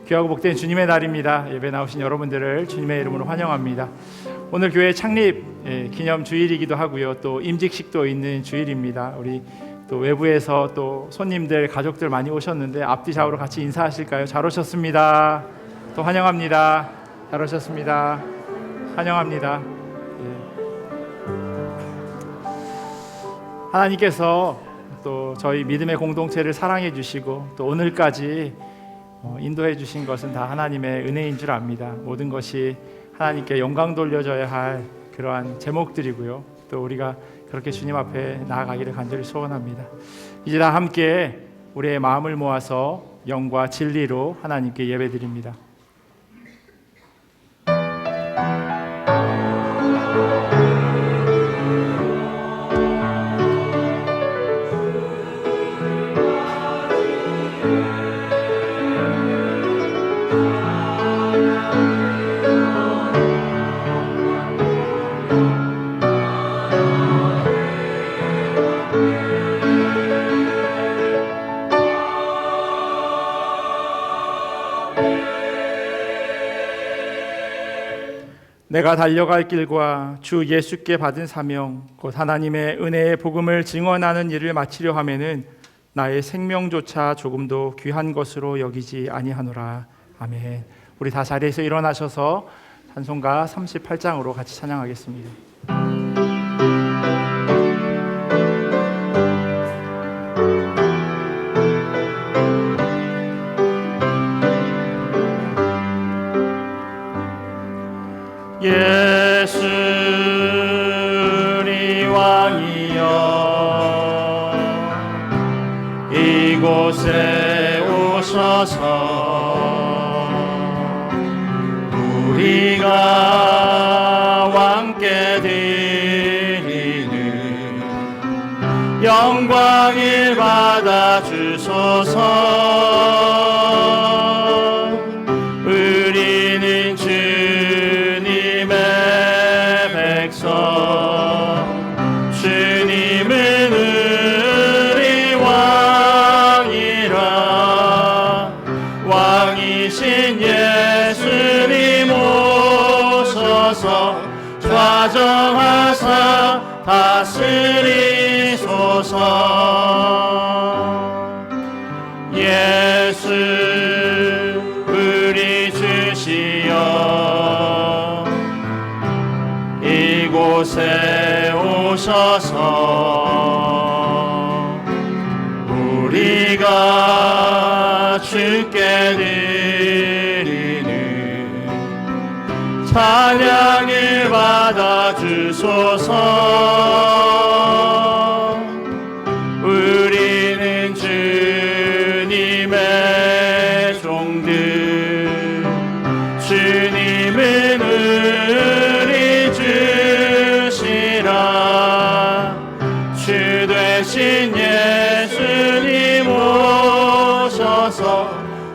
귀하고 복된 주님의 날입니다. 예배 나오신 여러분들을 주님의 이름으로 환영합니다. 오늘 교회 창립 기념 주일이기도 하고요. 또 임직식도 있는 주일입니다. 우리 또 외부에서 또 손님들, 가족들 많이 오셨는데 앞뒤 좌우로 같이 인사하실까요? 잘 오셨습니다. 또 환영합니다. 잘 오셨습니다. 환영합니다. 하나님께서 또 저희 믿음의 공동체를 사랑해 주시고 또 오늘까지 인도해 주신 것은 다 하나님의 은혜인 줄 압니다. 모든 것이 하나님께 영광 돌려져야 할 그러한 제목들이고요. 또 우리가 그렇게 주님 앞에 나아가기를 간절히 소원합니다. 이제 다 함께 우리의 마음을 모아서 영과 진리로 하나님께 예배드립니다. 내가 달려갈 길과 주 예수께 받은 사명, 곧 하나님의 은혜의 복음을 증언하는 일을 마치려 하면은 나의 생명조차 조금도 귀한 것으로 여기지 아니하노라. 아멘. 우리 다 자리에서 일어나셔서 찬송가 38장으로 같이 찬양하겠습니다. 예수니 왕이여 이곳에 오셔서 우리가 왕께 드리는 영광을 받아 주소서. 우리는 주님은 우리 왕이라. 왕이신 예수님 오셔서 좌정하사 다스리소서. 예수 우리 주시여 이곳에 오셔서 우리가 주께 드리는 찬양을 받아 주소서. 우리는 주님의 종들, 주님은 우리 주시라. 주 되신 예수님 오셔서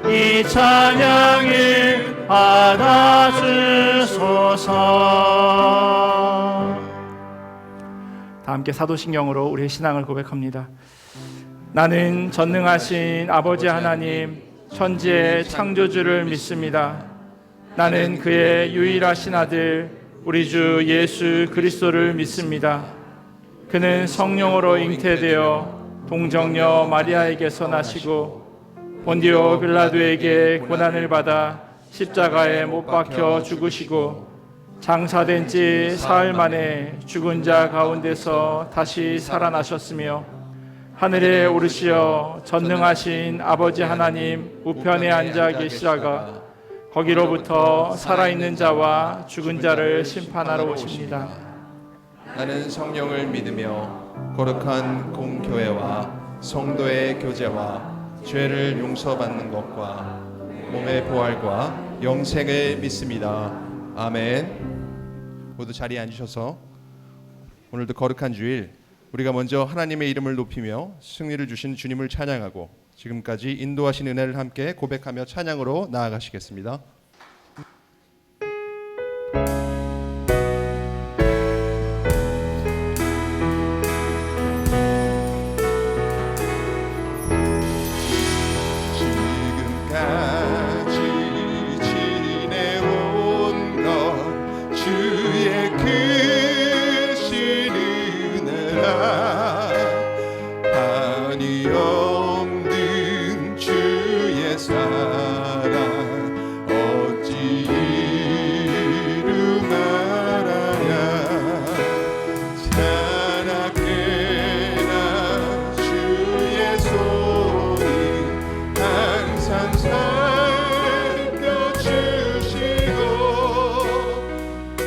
이 찬양을 받아 주소서. 다 함께 사도신경으로 우리의 신앙을 고백합니다. 나는 전능하신 아버지 하나님 천지의 창조주를 믿습니다. 나는 그의 유일하신 아들 우리 주 예수 그리스도를 믿습니다. 그는 성령으로 잉태되어 동정녀 마리아에게서 나시고 본디오 빌라도에게 고난을 받아 십자가에 못 박혀 죽으시고 장사된 지 사흘 만에 죽은 자 가운데서 다시 살아나셨으며 하늘에 오르시어 전능하신 아버지 하나님 우편에 앉아 계시다가 거기로부터 살아있는 자와 죽은 자를 심판하러 오십니다. 나는 성령을 믿으며 거룩한 공교회와 성도의 교제와 죄를 용서받는 것과 몸의 부활과 영생을 믿습니다. 아멘. 모두 자리에 앉으셔서 오늘도 거룩한 주일 우리가 먼저 하나님의 이름을 높이며 승리를 주신 주님을 찬양하고 지금까지 인도하신 은혜를 함께 고백하며 찬양으로 나아가시겠습니다. 지금까지 한이 없는 주의 사랑 어찌 이루말아야 사랑해나 주의 손이 항상 살펴주시고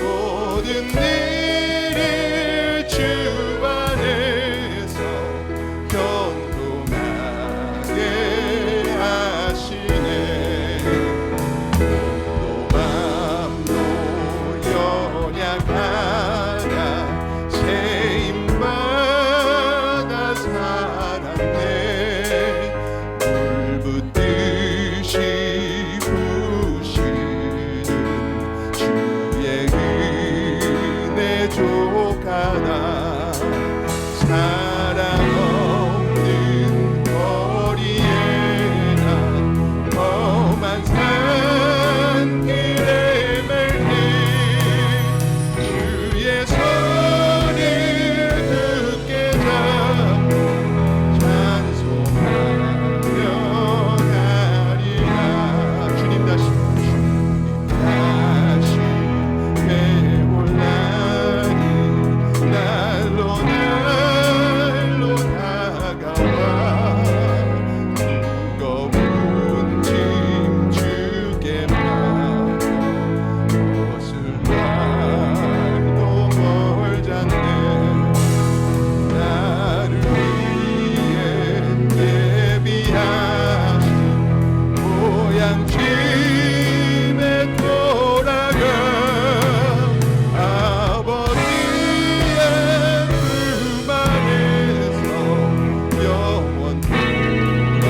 모든 일을 주 안에서 경동하게 하시네. 몸도 맘도 연약하나 세임받아 살았네. 물붓듯이 부시는 주의 은혜 족하나 사랑 없는 거리에나 험한 산길에 멜리 주의 손을 굳게 잡고 찬송하며 가리라. 주님 다시 배올라니 날로 다가와 무거운 짐 주께 맡겨 벗을 날도 멀잖네. 나를 위해 예비하신 모양집에 돌아가 아버지의 품 안에서 영원토록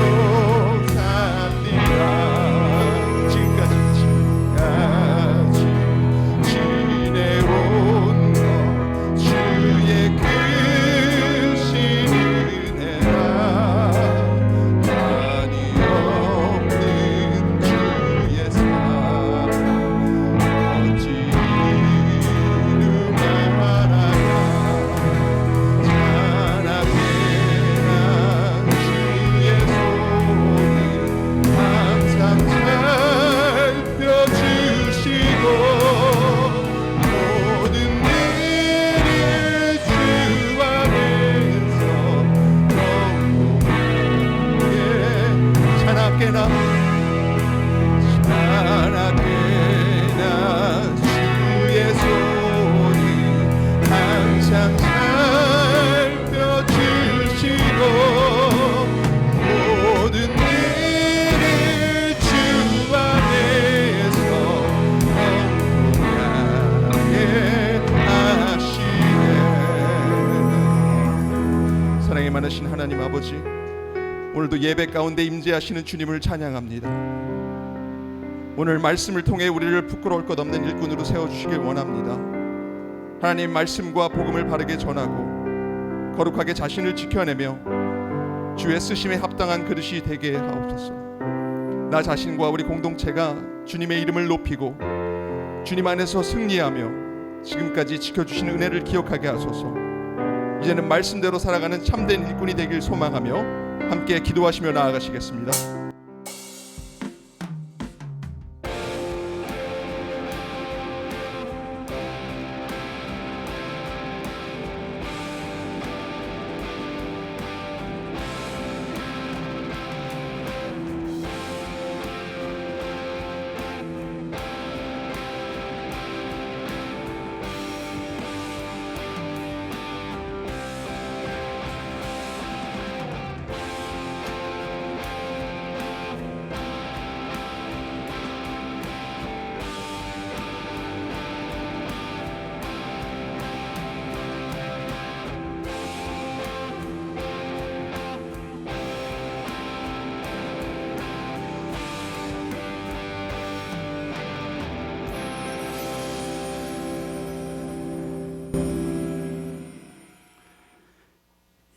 살리라. 지금까지 지내온 것 주의 크신 은혜라. 한이 없는 주의 사랑 어찌 이루말아야 사랑해나 주의 손이 항상 살펴주시고 모든 일을 주 안에서 경고하게 자나깨나 주의 손이 항상 살펴주시고 모든 일을 주 안에서 경고하게 하시네. 사랑이 많으신 하나님 아버지, 오늘도 예배 가운데 임재하시는 주님을 찬양합니다. 오늘 말씀을 통해 우리를 부끄러울 것 없는 일꾼으로 세워주시길 원합니다. 하나님 말씀과 복음을 바르게 전하고 거룩하게 자신을 지켜내며 주의 쓰심에 합당한 그릇이 되게 하옵소서. 나 자신과 우리 공동체가 주님의 이름을 높이고 주님 안에서 승리하며 지금까지 지켜주신 은혜를 기억하게 하소서. 이제는 말씀대로 살아가는 참된 일꾼이 되길 소망하며 함께 기도하시며 나아가시겠습니다.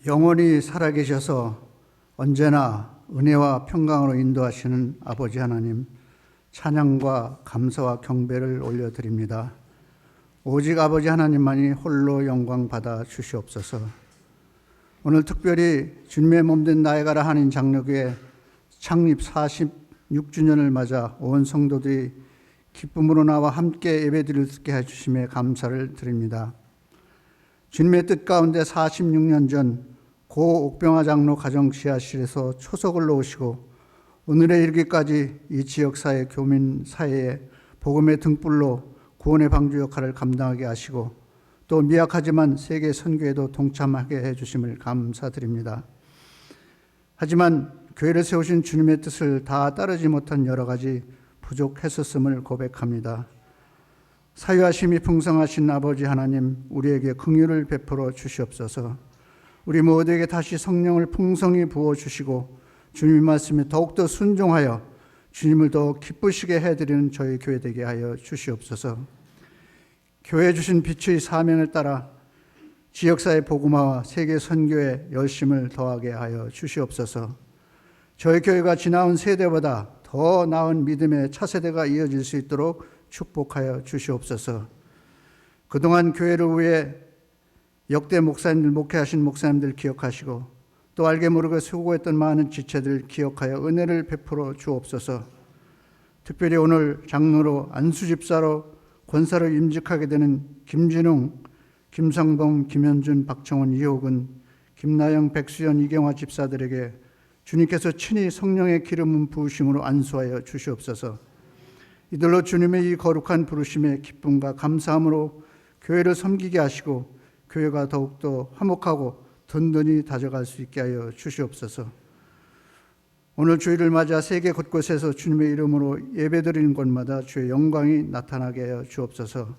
영원히 살아계셔서 언제나 은혜와 평강으로 인도하시는 아버지 하나님, 찬양과 감사와 경배를 올려드립니다. 오직 아버지 하나님만이 홀로 영광 받아 주시옵소서. 오늘 특별히 주님의 몸된 나에가라 한인 장로교회 창립 46주년을 맞아 온 성도들이 기쁨으로 나와 함께 예배드릴 수 있게 해주심에 감사를 드립니다. 주님의 뜻 가운데 46년 전 고 옥병화 장로 가정 지하실에서 초석을 놓으시고 오늘에 이르기까지 이 지역사회 교민 사회에 복음의 등불로 구원의 방주 역할을 감당하게 하시고 또 미약하지만 세계 선교에도 동참하게 해주심을 감사드립니다. 하지만 교회를 세우신 주님의 뜻을 다 따르지 못한 여러 가지 부족했었음을 고백합니다. 사유하심이 풍성하신 아버지 하나님, 우리에게 긍휼을 베풀어 주시옵소서. 우리 모두에게 다시 성령을 풍성히 부어주시고 주님의 말씀에 더욱더 순종하여 주님을 더욱 기쁘시게 해드리는 저희 교회 되게 하여 주시옵소서. 교회에 주신 빛의 사명을 따라 지역사회 복음화와 세계 선교에 열심을 더하게 하여 주시옵소서. 저희 교회가 지나온 세대보다 더 나은 믿음의 차세대가 이어질 수 있도록 축복하여 주시옵소서. 그동안 교회를 위해 역대 목사님들, 목회하신 목사님들 기억하시고 또 알게 모르게 수고했던 많은 지체들 기억하여 은혜를 베풀어 주옵소서. 특별히 오늘 장로로 안수집사로 권사로 임직하게 되는 김진웅, 김상봉, 김현준, 박청원, 이호근, 김나영, 백수연, 이경화 집사들에게 주님께서 친히 성령의 기름 부으심으로 안수하여 주시옵소서. 이들로 주님의 이 거룩한 부르심의 기쁨과 감사함으로 교회를 섬기게 하시고 교회가 더욱더 화목하고 든든히 다져갈 수 있게 하여 주시옵소서. 오늘 주일을 맞아 세계 곳곳에서 주님의 이름으로 예배드리는 곳마다 주의 영광이 나타나게 하여 주옵소서.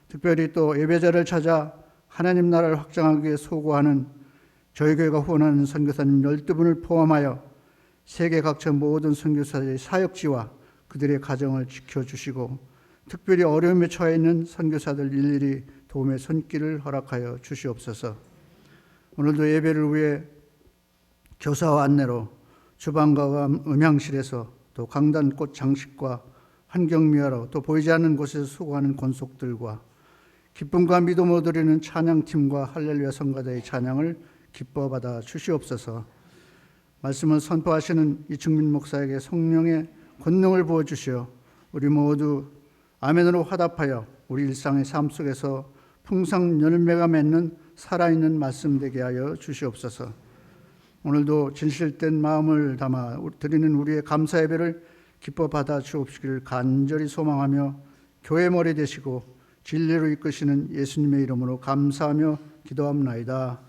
특별히 또 예배자를 찾아 하나님 나라를 확장하기 위해 소구하는 저희 교회가 후원하는 선교사님 12분을 포함하여 세계 각처 모든 선교사의 사역지와 그들의 가정을 지켜주시고 특별히 어려움에 처해 있는 선교사들 일일이 도움의 손길을 허락하여 주시옵소서. 오늘도 예배를 위해 교사와 안내로 주방과 음향실에서 또 강단꽃 장식과 환경미화로 또 보이지 않는 곳에서 수고하는 권속들과 기쁨과 믿음으로 드리는 찬양팀과 할렐루야 성가대의 찬양을 기뻐 받아 주시옵소서. 말씀을 선포하시는 이충민 목사에게 성령의 권능을 부어주시어 우리 모두 아멘으로 화답하여 우리 일상의 삶 속에서 풍성 열매가 맺는 살아있는 말씀 되게 하여 주시옵소서. 오늘도 진실된 마음을 담아 드리는 우리의 감사 예배를 기뻐 받아 주옵시기를 간절히 소망하며 교회 머리 되시고 진리로 이끄시는 예수님의 이름으로 감사하며 기도합나이다.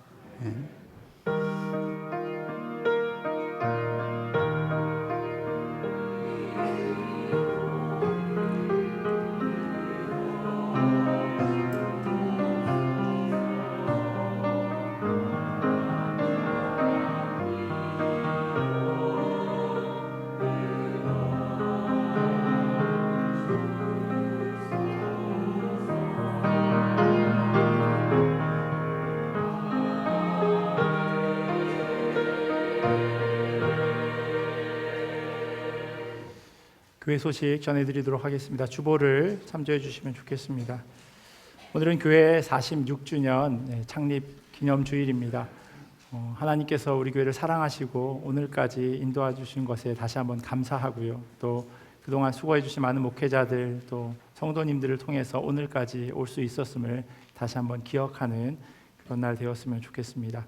교회 소식 전해드리도록 하겠습니다. 주보를 참조해 주시면 좋겠습니다. 오늘은 교회 46주년 창립 기념 주일입니다. 하나님께서 우리 교회를 사랑하시고 오늘까지 인도해 주신 것에 다시 한번 감사하고요. 또 그동안 수고해 주신 많은 목회자들 또 성도님들을 통해서 오늘까지 올 수 있었음을 다시 한번 기억하는 그런 날 되었으면 좋겠습니다.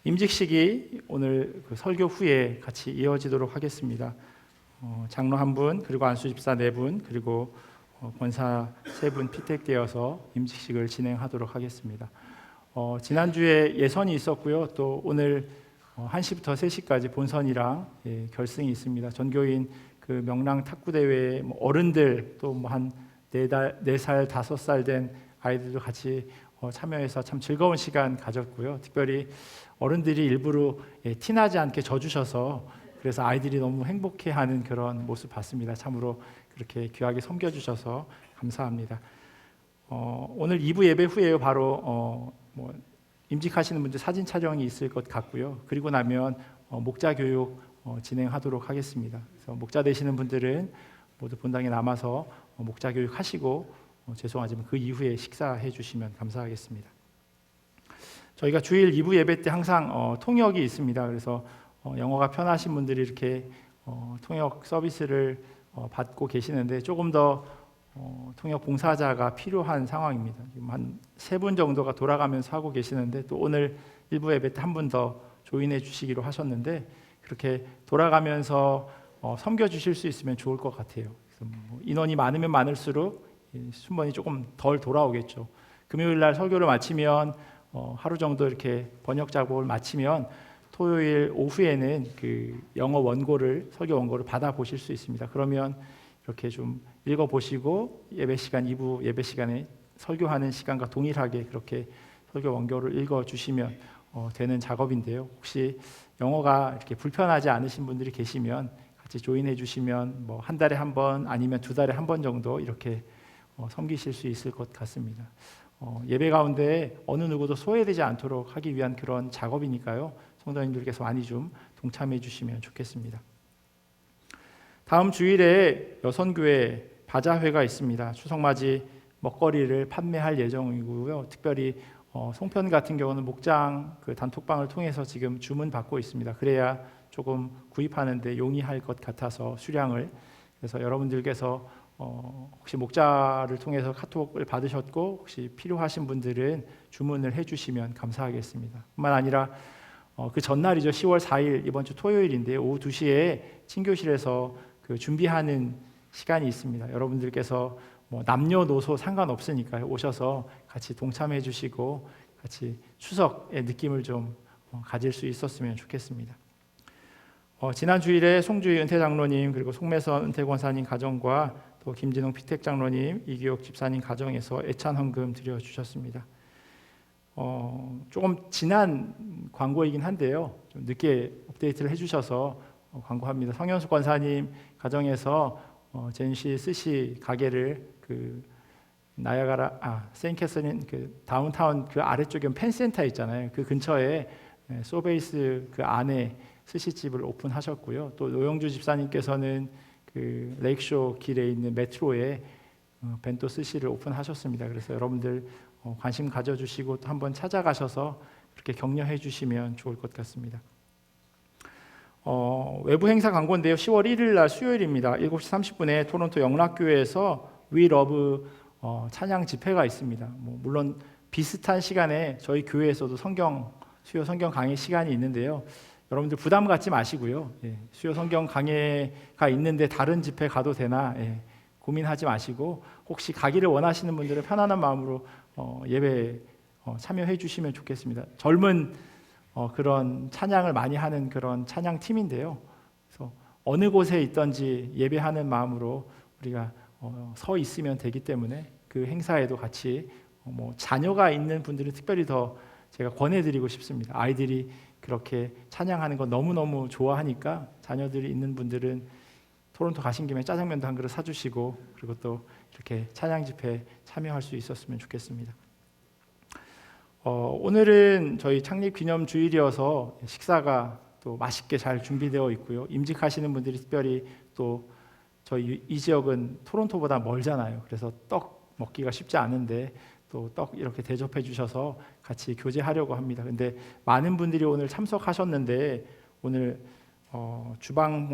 임직식이 오늘 그 설교 후에 같이 이어지도록 하겠습니다. 장로 1분, 그리고 안수집사 4분, 그리고 권사 3분 피택되어서 임직식을 진행하도록 하겠습니다. 지난주에 예선이 있었고요. 또 오늘 1시부터 3시까지 본선이랑 결승이 있습니다. 전교인 그 명랑 탁구 대회에 어른들 또 한 4살, 5살 된 아이들도 같이 참여해서 참 즐거운 시간 가졌고요. 특별히 어른들이 일부러 티나지 않게 져주셔서 그래서 아이들이 너무 행복해하는 그런 모습 봤습니다. 참으로 그렇게 귀하게 섬겨주셔서 감사합니다. 오늘 2부 예배 후에요. 바로 임직하시는 분들 사진 촬영이 있을 것 같고요. 그리고 나면 목자 교육 진행하도록 하겠습니다. 그래서 목자 되시는 분들은 모두 본당에 남아서 목자 교육 하시고 죄송하지만 그 이후에 식사해 주시면 감사하겠습니다. 저희가 주일 2부 예배 때 항상 통역이 있습니다. 그래서 영어가 편하신 분들이 이렇게 통역 서비스를 받고 계시는데 조금 더 통역 봉사자가 필요한 상황입니다. 지금 한 3분 정도가 돌아가면서 하고 계시는데 또 오늘 1부 예배 때 한 분 더 조인해 주시기로 하셨는데 그렇게 돌아가면서 섬겨 주실 수 있으면 좋을 것 같아요. 그래서 인원이 많으면 많을수록 순번이 조금 덜 돌아오겠죠. 금요일 날 설교를 마치면 하루 정도 이렇게 번역 작업을 마치면 토요일 오후에는 그 영어 원고를 설교 원고를 받아 보실 수 있습니다. 그러면 이렇게 좀 읽어 보시고 예배 시간 2부 예배 시간에 설교하는 시간과 동일하게 그렇게 설교 원고를 읽어 주시면 되는 작업인데요. 혹시 영어가 이렇게 불편하지 않으신 분들이 계시면 같이 조인해 주시면 뭐 한 달에 한 번 아니면 2달에 한 번 정도 이렇게 섬기실 수 있을 것 같습니다. 예배 가운데 어느 누구도 소외되지 않도록 하기 위한 그런 작업이니까요. 성도님들께서 많이 좀 동참해 주시면 좋겠습니다. 다음 주일에 여선교회 바자회가 있습니다. 추석맞이 먹거리를 판매할 예정이고요. 특별히 송편 같은 경우는 목장 그 단톡방을 통해서 지금 주문 받고 있습니다. 그래야 조금 구입하는데 용이할 것 같아서 수량을 그래서 여러분들께서 혹시 목자를 통해서 카톡을 받으셨고 혹시 필요하신 분들은 주문을 해주시면 감사하겠습니다. 뿐만 아니라 그 전날이죠. 10월 4일 이번 주 토요일인데 오후 2시에 친교실에서 그 준비하는 시간이 있습니다. 여러분들께서 뭐 남녀노소 상관없으니까요. 오셔서 같이 동참해 주시고 같이 추석의 느낌을 좀 가질 수 있었으면 좋겠습니다. 지난 주일에 송주희 은퇴장로님 그리고 송매선 은퇴권사님 가정과 또 김진웅 피택장로님 이기옥 집사님 가정에서 애찬 헌금 드려주셨습니다. 조금 지난 광고이긴 한데요. 좀 늦게 업데이트를 해주셔서 광고합니다. 성현숙 권사님 가정에서 젠시 스시 가게를 그 나야가라 세인캐서린 그 다운타운 그 아래쪽에 펜센터 있잖아요. 그 근처에 소베이스 그 안에 스시집을 오픈하셨고요. 또 노영주 집사님께서는 그 레이크쇼 길에 있는 메트로에 벤또 스시를 오픈하셨습니다. 그래서 여러분들 관심 가져주시고 또 한번 찾아가셔서 그렇게 격려해 주시면 좋을 것 같습니다. 외부 행사 광고인데요. 10월 1일 날 수요일입니다. 7시 30분에 토론토 영락교회에서 We Love 찬양 집회가 있습니다. 물론 비슷한 시간에 저희 교회에서도 수요 성경 강의 시간이 있는데요. 여러분들 부담 갖지 마시고요. 수요 성경 강의가 있는데 다른 집회 가도 되나 고민하지 마시고 혹시 가기를 원하시는 분들은 편안한 마음으로 예배 참여해 주시면 좋겠습니다. 젊은 그런 찬양을 많이 하는 그런 찬양 팀인데요. 그래서 어느 곳에 있든지 예배하는 마음으로 우리가 서 있으면 되기 때문에 그 행사에도 같이 자녀가 있는 분들은 특별히 더 제가 권해드리고 싶습니다. 아이들이 그렇게 찬양하는 거 너무너무 좋아하니까 자녀들이 있는 분들은 토론토 가신 김에 짜장면도 한 그릇 사주시고 그리고 또 이렇게 찬양 집회에 참여할 수 있었으면 좋겠습니다. 오늘은 저희 창립 기념 주일이어서 식사가 또 맛있게 잘 준비되어 있고요. 임직하시는 분들이 특별히 또 저희 이 지역은 토론토보다 멀잖아요. 그래서 떡 먹기가 쉽지 않은데 또 떡 이렇게 대접해 주셔서 같이 교제하려고 합니다. 근데 많은 분들이 오늘 참석하셨는데 오늘 주방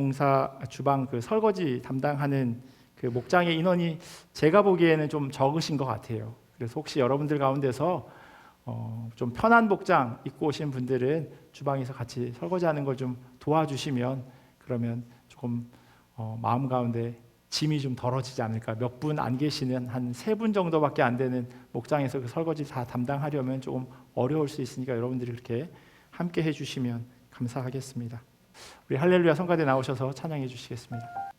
그 설거지 담당하는 그 목장의 인원이 제가 보기에는 좀 적으신 것 같아요. 그래서 혹시 여러분들 가운데서 좀 편한 복장 입고 오신 분들은 주방에서 같이 설거지하는 걸 좀 도와주시면 그러면 조금 마음 가운데 짐이 좀 덜어지지 않을까. 몇 분 안 계시는 한 3분 정도밖에 안 되는 목장에서 그 설거지 다 담당하려면 조금 어려울 수 있으니까 여러분들이 이렇게 함께 해주시면 감사하겠습니다. 우리 할렐루야 성가대 나오셔서 찬양해 주시겠습니다.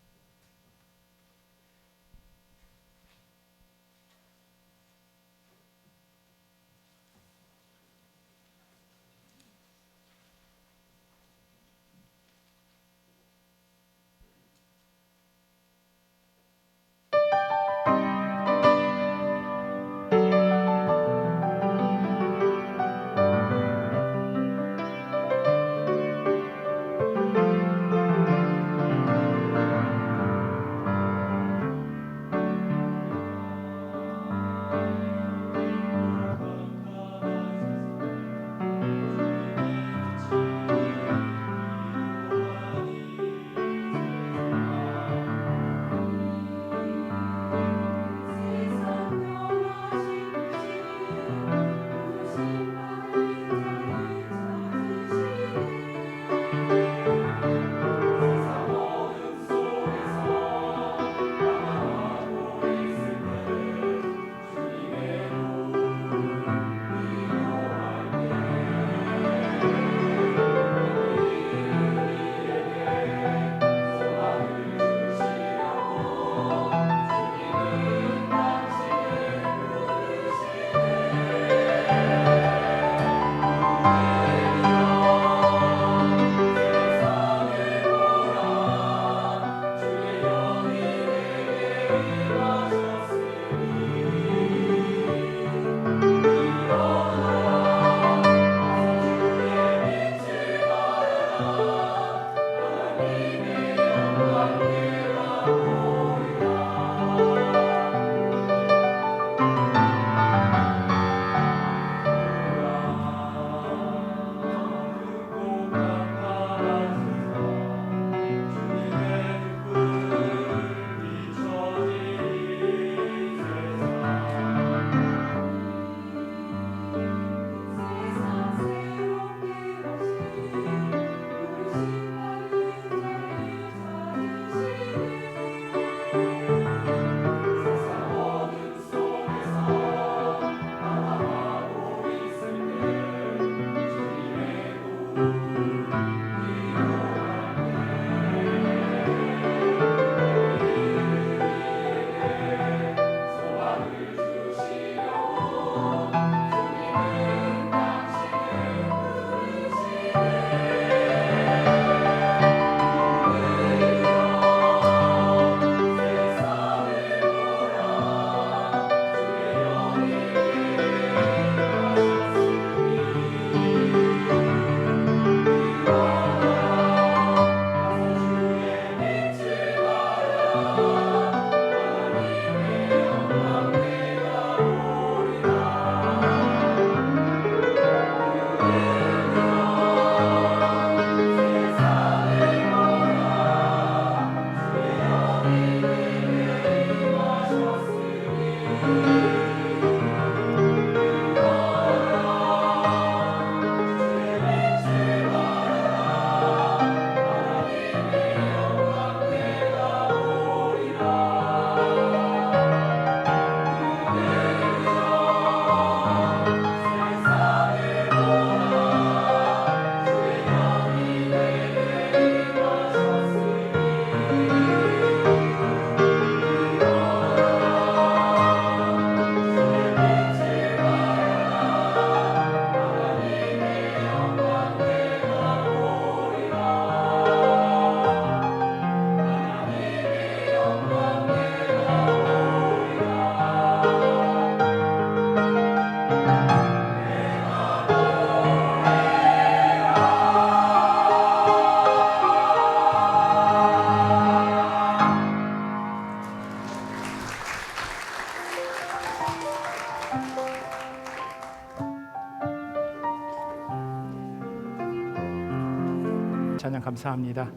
찬양 감사합니다.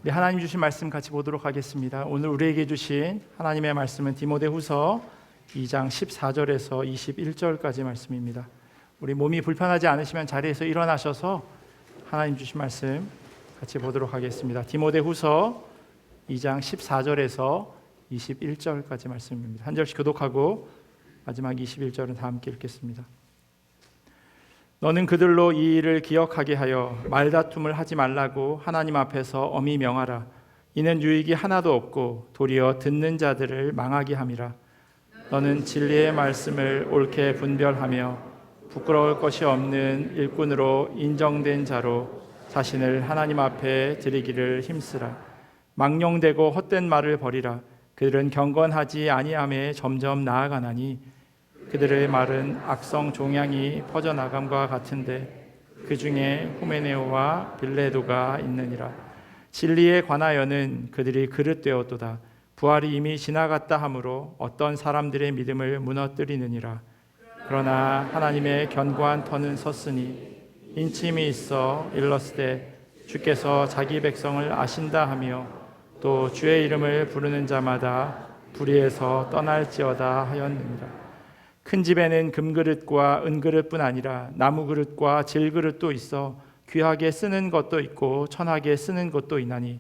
우리 하나님 주신 말씀 같이 보도록 하겠습니다. 오늘 우리에게 주신 하나님의 말씀은 디모데후서 2장 14절에서 21절까지 말씀입니다. 우리 몸이 불편하지 않으시면 자리에서 일어나셔서 하나님 주신 말씀 같이 보도록 하겠습니다. 디모데후서 2장 14절에서 21절까지 말씀입니다. 한 절씩 교독하고 마지막 21절은 다 함께 읽겠습니다. 너는 그들로 이 일을 기억하게 하여 말다툼을 하지 말라고 하나님 앞에서 엄히 명하라. 이는 유익이 하나도 없고 도리어 듣는 자들을 망하게 함이라. 너는 진리의 말씀을 옳게 분별하며 부끄러울 것이 없는 일꾼으로 인정된 자로 자신을 하나님 앞에 드리기를 힘쓰라. 망령되고 헛된 말을 버리라. 그들은 경건하지 아니함에 점점 나아가나니 그들의 말은 악성 종양이 퍼져나감과 같은데 그 중에 후메네오와 빌레도가 있느니라. 진리에 관하여는 그들이 그릇되었도다. 부활이 이미 지나갔다 하므로 어떤 사람들의 믿음을 무너뜨리느니라. 그러나 하나님의 견고한 터는 섰으니 인침이 있어 일렀으되 주께서 자기 백성을 아신다 하며 또 주의 이름을 부르는 자마다 불의에서 떠날지어다 하였느니라. 큰 집에는 금그릇과 은그릇뿐 아니라 나무그릇과 질그릇도 있어 귀하게 쓰는 것도 있고 천하게 쓰는 것도 있나니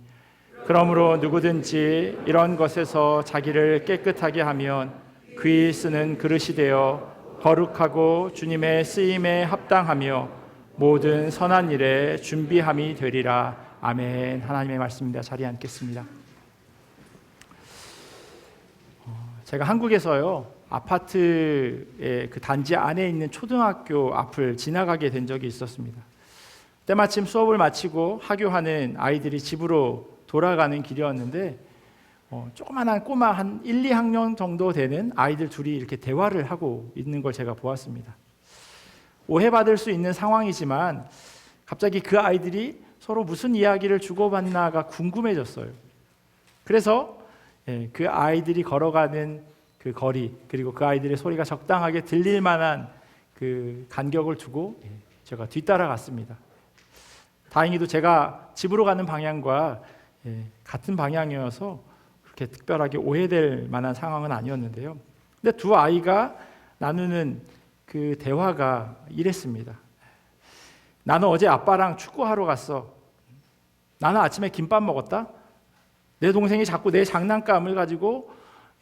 그러므로 누구든지 이런 것에서 자기를 깨끗하게 하면 귀히 쓰는 그릇이 되어 거룩하고 주님의 쓰임에 합당하며 모든 선한 일에 준비함이 되리라. 아멘. 하나님의 말씀입니다. 자리에 앉겠습니다. 제가 한국에서요 아파트의 그 단지 안에 있는 초등학교 앞을 지나가게 된 적이 있었습니다. 때마침 수업을 마치고 하교하는 아이들이 집으로 돌아가는 길이었는데 조그만한 꼬마 한 1, 2학년 정도 되는 아이들 둘이 이렇게 대화를 하고 있는 걸 제가 보았습니다. 오해받을 수 있는 상황이지만 갑자기 그 아이들이 서로 무슨 이야기를 주고받나가 궁금해졌어요. 그래서 그 아이들이 걸어가는 그 거리 그리고 그 아이들의 소리가 적당하게 들릴 만한 그 간격을 두고 제가 뒤따라갔습니다. 다행히도 제가 집으로 가는 방향과 같은 방향이어서 그렇게 특별하게 오해될 만한 상황은 아니었는데요. 근데 두 아이가 나누는 그 대화가 이랬습니다. 나는 어제 아빠랑 축구하러 갔어. 나는 아침에 김밥 먹었다. 내 동생이 자꾸 내 장난감을 가지고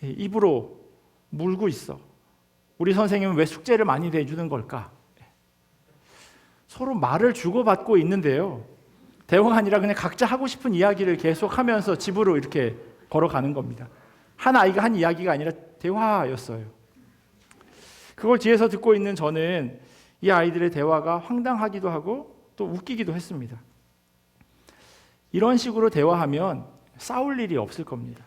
입으로 물고 있어. 우리 선생님은 왜 숙제를 많이 내주는 걸까? 서로 말을 주고받고 있는데요. 대화가 아니라 그냥 각자 하고 싶은 이야기를 계속하면서 집으로 이렇게 걸어가는 겁니다. 한 아이가 한 이야기가 아니라 대화였어요. 그걸 뒤에서 듣고 있는 저는 이 아이들의 대화가 황당하기도 하고 또 웃기기도 했습니다. 이런 식으로 대화하면 싸울 일이 없을 겁니다.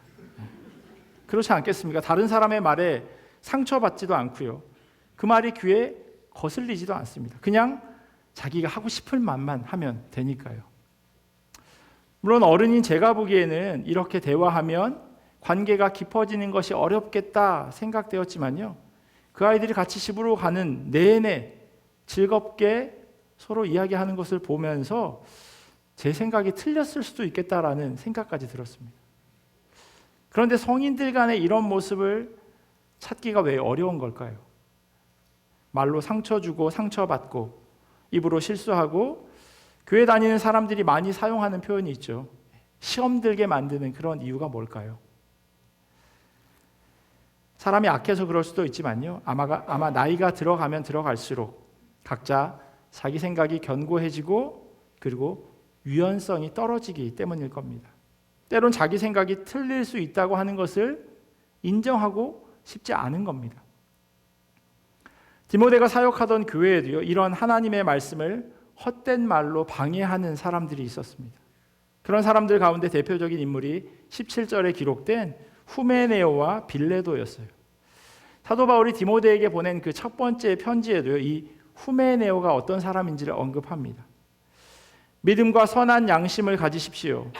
그렇지 않겠습니까? 다른 사람의 말에 상처받지도 않고요. 그 말이 귀에 거슬리지도 않습니다. 그냥 자기가 하고 싶은 말만 하면 되니까요. 물론 어른인 제가 보기에는 이렇게 대화하면 관계가 깊어지는 것이 어렵겠다 생각되었지만요. 그 아이들이 같이 집으로 가는 내내 즐겁게 서로 이야기하는 것을 보면서 제 생각이 틀렸을 수도 있겠다라는 생각까지 들었습니다. 그런데 성인들 간의 이런 모습을 찾기가 왜 어려운 걸까요? 말로 상처 주고 상처받고 입으로 실수하고 교회 다니는 사람들이 많이 사용하는 표현이 있죠. 시험 들게 만드는 그런 이유가 뭘까요? 사람이 악해서 그럴 수도 있지만요. 아마 나이가 들어가면 들어갈수록 각자 자기 생각이 견고해지고 그리고 유연성이 떨어지기 때문일 겁니다. 때론 자기 생각이 틀릴 수 있다고 하는 것을 인정하고 싶지 않은 겁니다. 디모데가 사역하던 교회에도요, 이런 하나님의 말씀을 헛된 말로 방해하는 사람들이 있었습니다. 그런 사람들 가운데 대표적인 인물이 17절에 기록된 후메네오와 빌레도였어요. 사도 바울이 디모데에게 보낸 그 첫 번째 편지에도요, 이 후메네오가 어떤 사람인지를 언급합니다. 믿음과 선한 양심을 가지십시오.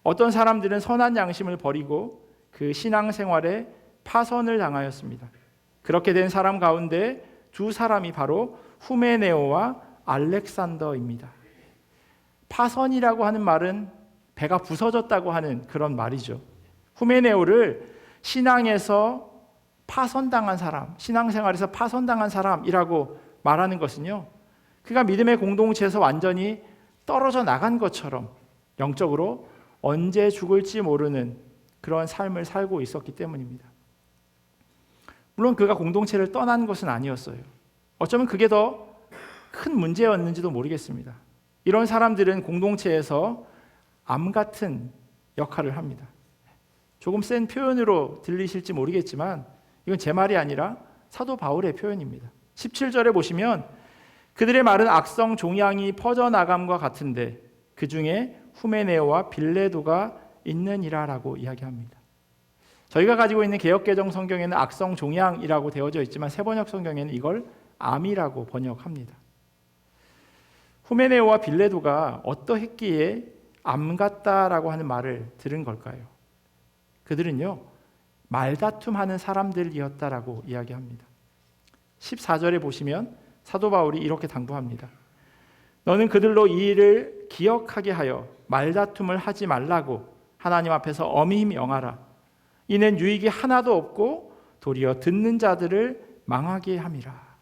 어떤 사람들은 선한 양심을 버리고 그 신앙생활에 파선을 당하였습니다. 그렇게 된 사람 가운데 두 사람이 바로 후메네오와 알렉산더입니다. 파선이라고 하는 말은 배가 부서졌다고 하는 그런 말이죠. 후메네오를 신앙에서 파선당한 사람, 신앙생활에서 파선당한 사람이라고 말하는 것은요, 그가 믿음의 공동체에서 완전히 떨어져 나간 것처럼 영적으로 언제 죽을지 모르는 그런 삶을 살고 있었기 때문입니다. 물론 그가 공동체를 떠난 것은 아니었어요. 어쩌면 그게 더 큰 문제였는지도 모르겠습니다. 이런 사람들은 공동체에서 암 같은 역할을 합니다. 조금 센 표현으로 들리실지 모르겠지만 이건 제 말이 아니라 사도 바울의 표현입니다. 17절에 보시면 그들의 말은 악성 종양이 퍼져나감과 같은데 그 중에 후메네오와 빌레도가 있느니라라고 이야기합니다. 저희가 가지고 있는 개역개정 성경에는 악성 종양이라고 되어져 있지만 세번역 성경에는 이걸 암이라고 번역합니다. 후메네오와 빌레도가 어떠했기에 암 같다라고 하는 말을 들은 걸까요? 그들은요, 말다툼하는 사람들이었다라고 이야기합니다. 14절에 보시면 사도 바울이 이렇게 당부합니다. 너는 그들로 이 일을 기억하게 하여 말다툼을 하지 말라고 하나님 앞에서 엄히 명하라. 이는 유익이 하나도 없고 도리어 듣는 자들을 망하게 함이라.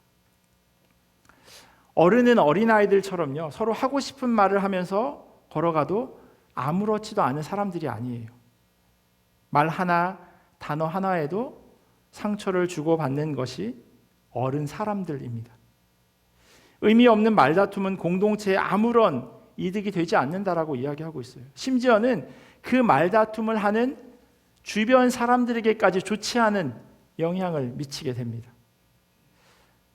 어른은 어린아이들처럼요, 서로 하고 싶은 말을 하면서 걸어가도 아무렇지도 않은 사람들이 아니에요. 말 하나, 단어 하나에도 상처를 주고받는 것이 어른 사람들입니다. 의미 없는 말다툼은 공동체에 아무런 이득이 되지 않는다라고 이야기하고 있어요. 심지어는 그 말다툼을 하는 주변 사람들에게까지 좋지 않은 영향을 미치게 됩니다.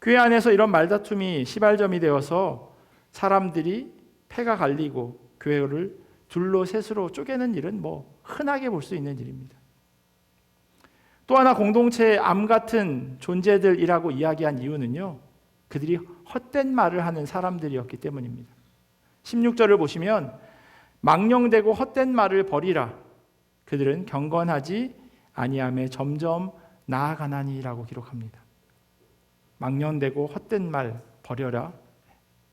교회 안에서 이런 말다툼이 시발점이 되어서 사람들이 패가 갈리고 교회를 둘로 셋으로 쪼개는 일은 흔하게 볼 수 있는 일입니다. 또 하나 공동체의 암 같은 존재들이라고 이야기한 이유는요, 그들이 헛된 말을 하는 사람들이었기 때문입니다. 16절을 보시면 망령되고 헛된 말을 버리라. 그들은 경건하지 아니함에 점점 나아가나니라고 기록합니다. 망령되고 헛된 말 버려라.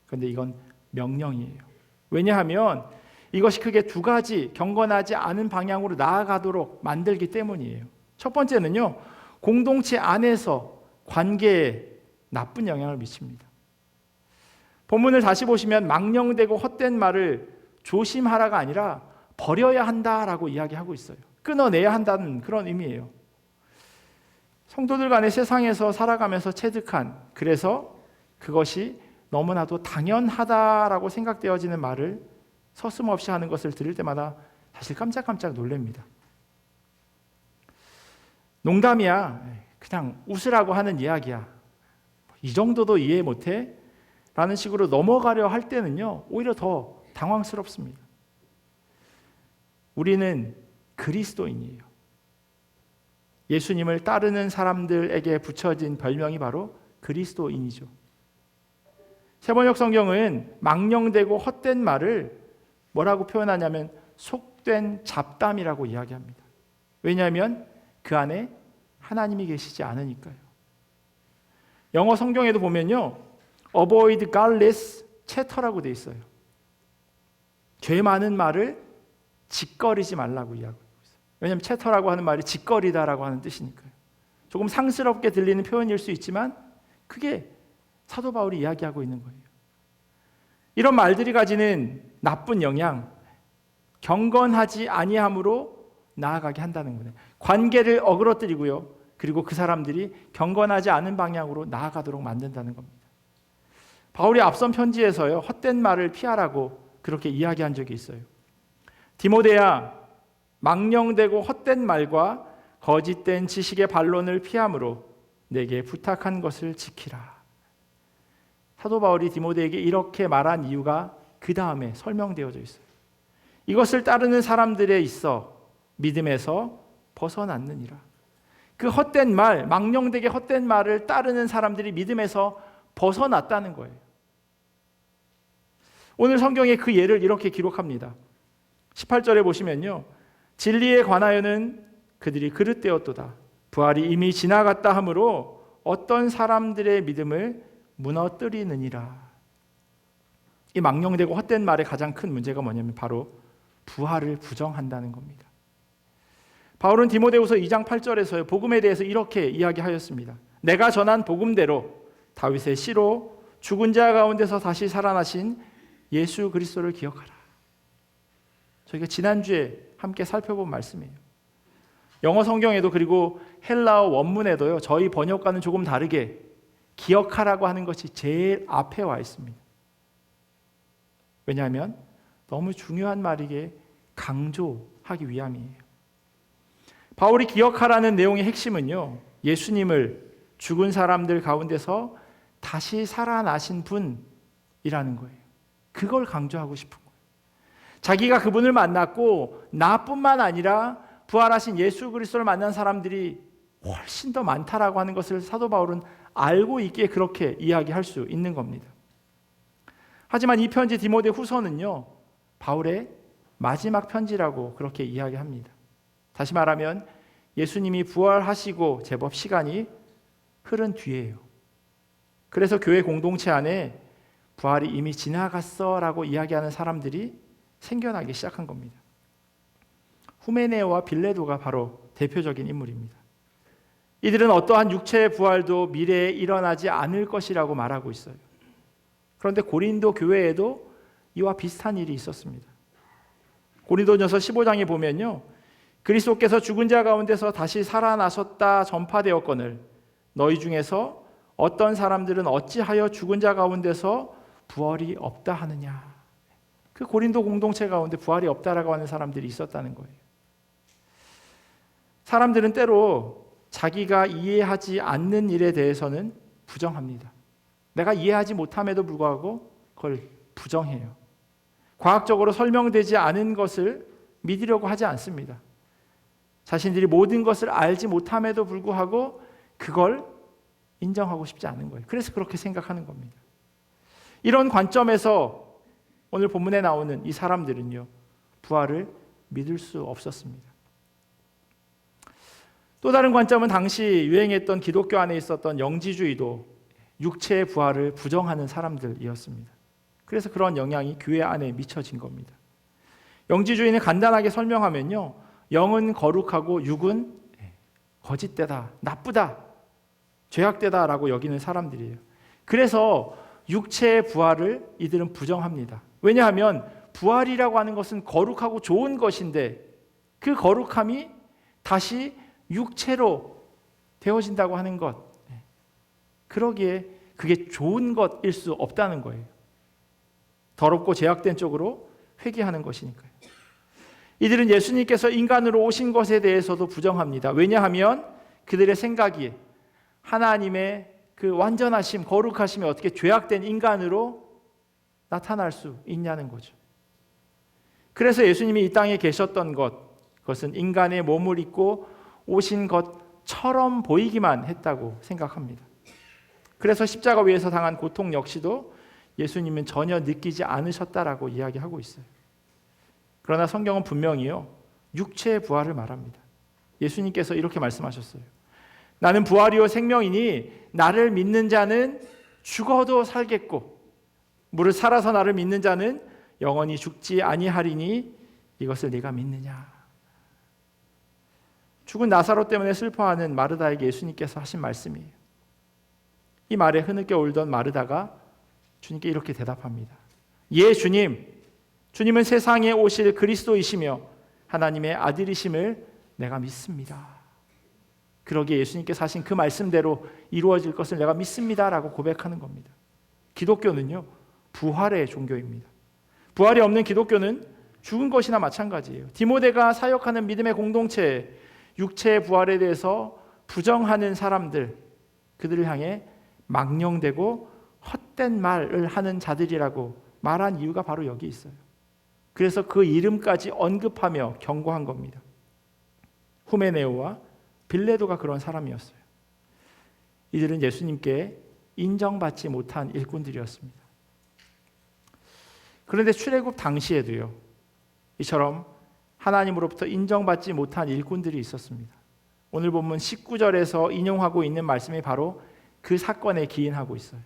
그런데 이건 명령이에요. 왜냐하면 이것이 크게 두 가지 경건하지 않은 방향으로 나아가도록 만들기 때문이에요. 첫 번째는요, 공동체 안에서 관계에 나쁜 영향을 미칩니다. 본문을 다시 보시면 망령되고 헛된 말을 조심하라가 아니라 버려야 한다라고 이야기하고 있어요. 끊어내야 한다는 그런 의미예요. 성도들 간의 세상에서 살아가면서 체득한, 그래서 그것이 너무나도 당연하다라고 생각되어지는 말을 서슴없이 하는 것을 들을 때마다 사실 깜짝깜짝 놀랍니다. 농담이야, 그냥 웃으라고 하는 이야기야, 이 정도도 이해 못해? 라는 식으로 넘어가려 할 때는요, 오히려 더 당황스럽습니다. 우리는 그리스도인이에요. 예수님을 따르는 사람들에게 붙여진 별명이 바로 그리스도인이죠. 세번역 성경은 망령되고 헛된 말을 뭐라고 표현하냐면 속된 잡담이라고 이야기합니다. 왜냐하면 그 안에 하나님이 계시지 않으니까요. 영어 성경에도 보면요, avoid godless chatter라고 돼 있어요. 죄 많은 말을 짓거리지 말라고 이야기하고 있어요. 왜냐하면 chatter라고 하는 말이 짓거리다라고 하는 뜻이니까요. 조금 상스럽게 들리는 표현일 수 있지만 그게 사도 바울이 이야기하고 있는 거예요. 이런 말들이 가지는 나쁜 영향, 경건하지 아니함으로 나아가게 한다는 거예요. 관계를 어그러뜨리고요, 그리고 그 사람들이 경건하지 않은 방향으로 나아가도록 만든다는 겁니다. 바울이 앞선 편지에서요, 헛된 말을 피하라고 그렇게 이야기한 적이 있어요. 디모데야, 망령되고 헛된 말과 거짓된 지식의 반론을 피함으로 내게 부탁한 것을 지키라. 사도 바울이 디모데에게 이렇게 말한 이유가 그 다음에 설명되어져 있어요. 이것을 따르는 사람들에 있어 믿음에서 벗어났느니라. 그 헛된 말, 망령되게 헛된 말을 따르는 사람들이 믿음에서 벗어났다는 거예요. 오늘 성경에 그 예를 이렇게 기록합니다. 18절에 보시면요, 진리에 관하여는 그들이 그릇되었도다. 부활이 이미 지나갔다 하므로 어떤 사람들의 믿음을 무너뜨리느니라. 이 망령되고 헛된 말의 가장 큰 문제가 뭐냐면 바로 부활을 부정한다는 겁니다. 바울은 디모데후서 2장 8절에서요, 복음에 대해서 이렇게 이야기하였습니다. 내가 전한 복음대로 다윗의 씨로 죽은 자 가운데서 다시 살아나신 예수 그리스도를 기억하라. 저희가 지난주에 함께 살펴본 말씀이에요. 영어 성경에도 그리고 헬라어 원문에도요, 저희 번역과는 조금 다르게 기억하라고 하는 것이 제일 앞에 와 있습니다. 왜냐하면 너무 중요한 말이기에 강조하기 위함이에요. 바울이 기억하라는 내용의 핵심은요, 예수님을 죽은 사람들 가운데서 다시 살아나신 분이라는 거예요. 그걸 강조하고 싶은 거예요. 자기가 그분을 만났고 나뿐만 아니라 부활하신 예수 그리스도를 만난 사람들이 훨씬 더 많다라고 하는 것을 사도 바울은 알고 있기에 그렇게 이야기할 수 있는 겁니다. 하지만 이 편지 디모데 후서는요, 바울의 마지막 편지라고 그렇게 이야기합니다. 다시 말하면 예수님이 부활하시고 제법 시간이 흐른 뒤에요. 그래서 교회 공동체 안에 부활이 이미 지나갔어라고 이야기하는 사람들이 생겨나기 시작한 겁니다. 후메네오와 빌레도가 바로 대표적인 인물입니다. 이들은 어떠한 육체의 부활도 미래에 일어나지 않을 것이라고 말하고 있어요. 그런데 고린도 교회에도 이와 비슷한 일이 있었습니다. 고린도전서 15장에 보면요, 그리스도께서 죽은 자 가운데서 다시 살아나셨다 전파되었거늘 너희 중에서 어떤 사람들은 어찌하여 죽은 자 가운데서 부활이 없다 하느냐. 그 고린도 공동체 가운데 부활이 없다라고 하는 사람들이 있었다는 거예요. 사람들은 때로 자기가 이해하지 않는 일에 대해서는 부정합니다. 내가 이해하지 못함에도 불구하고 그걸 부정해요. 과학적으로 설명되지 않은 것을 믿으려고 하지 않습니다. 자신들이 모든 것을 알지 못함에도 불구하고 그걸 인정하고 싶지 않은 거예요. 그래서 그렇게 생각하는 겁니다. 이런 관점에서 오늘 본문에 나오는 이 사람들은요, 부활을 믿을 수 없었습니다. 또 다른 관점은 당시 유행했던 기독교 안에 있었던 영지주의도 육체의 부활을 부정하는 사람들이었습니다. 그래서 그런 영향이 교회 안에 미쳐진 겁니다. 영지주의는 간단하게 설명하면요, 영은 거룩하고 육은 거짓되다, 나쁘다, 죄악되다라고 여기는 사람들이에요. 그래서 육체의 부활을 이들은 부정합니다. 왜냐하면 부활이라고 하는 것은 거룩하고 좋은 것인데 그 거룩함이 다시 육체로 되어진다고 하는 것, 그러기에 그게 좋은 것일 수 없다는 거예요. 더럽고 죄악된 쪽으로 회귀하는 것이니까요. 이들은 예수님께서 인간으로 오신 것에 대해서도 부정합니다. 왜냐하면 그들의 생각이 하나님의 그 완전하심, 거룩하심이 어떻게 죄악된 인간으로 나타날 수 있냐는 거죠. 그래서 예수님이 이 땅에 계셨던 것, 그것은 인간의 몸을 입고 오신 것처럼 보이기만 했다고 생각합니다. 그래서 십자가 위에서 당한 고통 역시도 예수님은 전혀 느끼지 않으셨다라고 이야기하고 있어요. 그러나 성경은 분명히요, 육체의 부활을 말합니다. 예수님께서 이렇게 말씀하셨어요. 나는 부활이요 생명이니 나를 믿는 자는 죽어도 살겠고 무릇 살아서 나를 믿는 자는 영원히 죽지 아니하리니 이것을 네가 믿느냐. 죽은 나사로 때문에 슬퍼하는 마르다에게 예수님께서 하신 말씀이에요. 이 말에 흐느껴 울던 마르다가 주님께 이렇게 대답합니다. 예, 주님은 세상에 오실 그리스도이시며 하나님의 아들이심을 내가 믿습니다. 그러기에 예수님께서 하신 그 말씀대로 이루어질 것을 내가 믿습니다라고 고백하는 겁니다. 기독교는요, 부활의 종교입니다. 부활이 없는 기독교는 죽은 것이나 마찬가지예요. 디모데가 사역하는 믿음의 공동체, 육체의 부활에 대해서 부정하는 사람들, 그들을 향해 망령되고 헛된 말을 하는 자들이라고 말한 이유가 바로 여기 있어요. 그래서 그 이름까지 언급하며 경고한 겁니다. 후메네오와 빌레도가 그런 사람이었어요. 이들은 예수님께 인정받지 못한 일꾼들이었습니다. 그런데 출애굽 당시에도요, 이처럼 하나님으로부터 인정받지 못한 일꾼들이 있었습니다. 오늘 본문 19절에서 인용하고 있는 말씀이 바로 그 사건에 기인하고 있어요.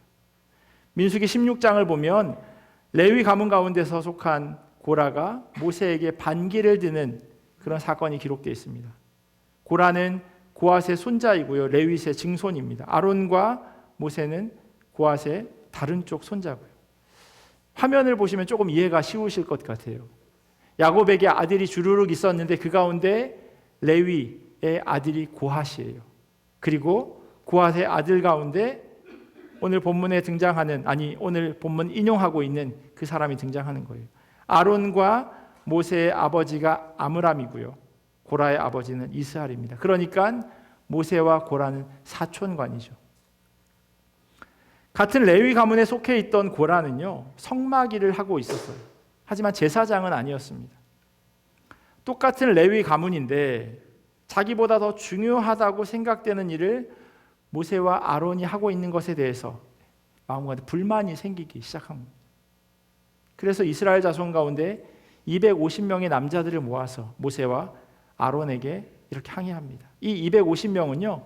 민수기 16장을 보면 레위 가문 가운데서 속한 고라가 모세에게 반기를 드는 그런 사건이 기록되어 있습니다. 고라는 고앗의 손자이고요, 레윗의 증손입니다. 아론과 모세는 고앗의 다른 쪽 손자고요. 화면을 보시면 조금 이해가 쉬우실 것 같아요. 야곱에게 아들이 주르륵 있었는데 그 가운데 레위의 아들이 고핫이에요. 그리고 고핫의 아들 가운데 오늘 본문에 등장하는, 오늘 본문 인용하고 있는 그 사람이 등장하는 거예요. 아론과 모세의 아버지가 아므람이고요, 고라의 아버지는 이스할입니다. 그러니까 모세와 고라는 사촌관이죠. 같은 레위 가문에 속해 있던 고라는요, 성막일을 하고 있었어요. 하지만 제사장은 아니었습니다. 똑같은 레위 가문인데 자기보다 더 중요하다고 생각되는 일을 모세와 아론이 하고 있는 것에 대해서 마음과 불만이 생기기 시작한 겁니다. 그래서 이스라엘 자손 가운데 250명의 남자들을 모아서 모세와 아론에게 이렇게 항의합니다. 이 250명은요,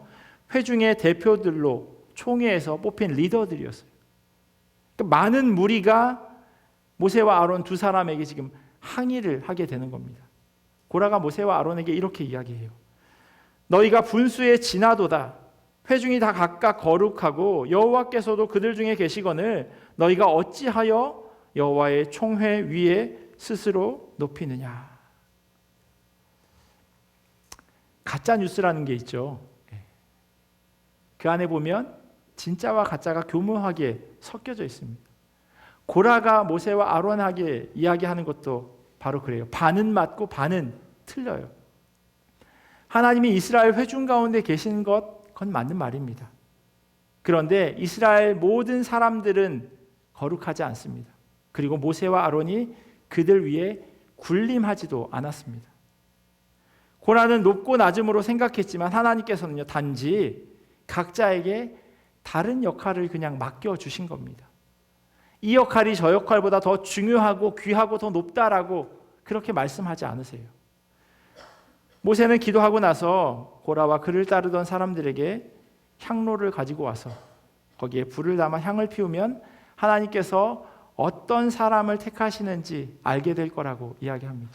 회중의 대표들로 총회에서 뽑힌 리더들이었어요. 그러니까 많은 무리가 모세와 아론 두 사람에게 지금 항의를 하게 되는 겁니다. 고라가 모세와 아론에게 이렇게 이야기해요. 너희가 분수에 지나도다. 회중이 다 각각 거룩하고 여호와께서도 그들 중에 계시거늘 너희가 어찌하여 여호와의 총회 위에 스스로 높이느냐. 가짜 뉴스라는 게 있죠. 그 안에 보면 진짜와 가짜가 교묘하게 섞여져 있습니다. 고라가 모세와 아론에게 이야기하는 것도 바로 그래요. 반은 맞고 반은 틀려요. 하나님이 이스라엘 회중 가운데 계신 그건 맞는 말입니다. 그런데 이스라엘 모든 사람들은 거룩하지 않습니다. 그리고 모세와 아론이 그들 위에 군림하지도 않았습니다. 고라는 높고 낮음으로 생각했지만 하나님께서는요, 단지 각자에게 다른 역할을 그냥 맡겨주신 겁니다. 이 역할이 저 역할보다 더 중요하고 귀하고 더 높다라고 그렇게 말씀하지 않으세요. 모세는 기도하고 나서 고라와 그를 따르던 사람들에게 향로를 가지고 와서 거기에 불을 담아 향을 피우면 하나님께서 어떤 사람을 택하시는지 알게 될 거라고 이야기합니다.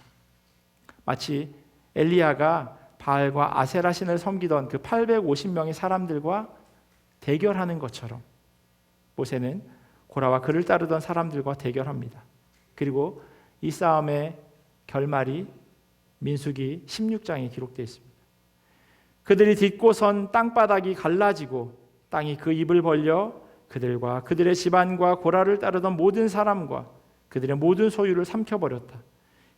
마치 엘리야가 바알과 아세라 신을 섬기던 그 850명의 사람들과 대결하는 것처럼 모세는 고라와 그를 따르던 사람들과 대결합니다. 그리고 이 싸움의 결말이 민수기 16장에 기록되어 있습니다. 그들이 딛고 선 땅바닥이 갈라지고 땅이 그 입을 벌려 그들과 그들의 집안과 고라를 따르던 모든 사람과 그들의 모든 소유를 삼켜버렸다.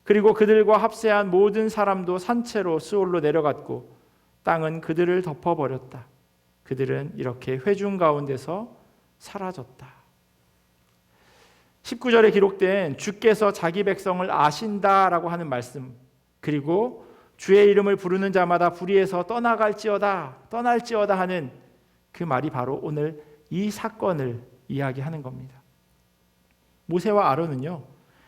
그리고 그들과 합세한 모든 사람도 산채로 스올로 내려갔고 땅은 그들을 덮어버렸다. 그들은 이렇게 회중 가운데서 사라졌다. 19절에 기록된 주께서 자기 백성을 아신다라고 하는 말씀, 그리고 주의 이름을 부르는 자마다 불의에서 떠날지어다 하는 그 말이 바로 오늘 이 사건을 이야기하는 겁니다. 모세와 아론은요,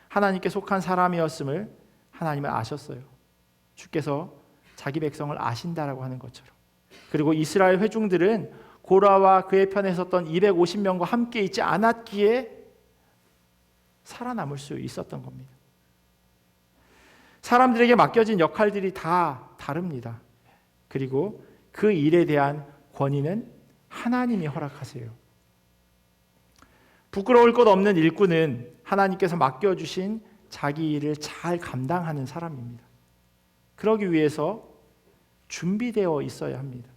하나님께 속한 사람이었음을 하나님은 아셨어요. 주께서 자기 백성을 아신다라고 하는 것처럼. 그리고 이스라엘 회중들은 고라와 그의 편에 섰던 250명과 함께 있지 않았기에 살아남을 수 있었던 겁니다. 사람들에게 맡겨진 역할들이 다 다릅니다. 그리고 그 일에 대한 권위는 하나님이 허락하세요. 부끄러울 것 없는 일꾼은 하나님께서 맡겨주신 자기 일을 잘 감당하는 사람입니다. 그러기 위해서 준비되어 있어야 합니다.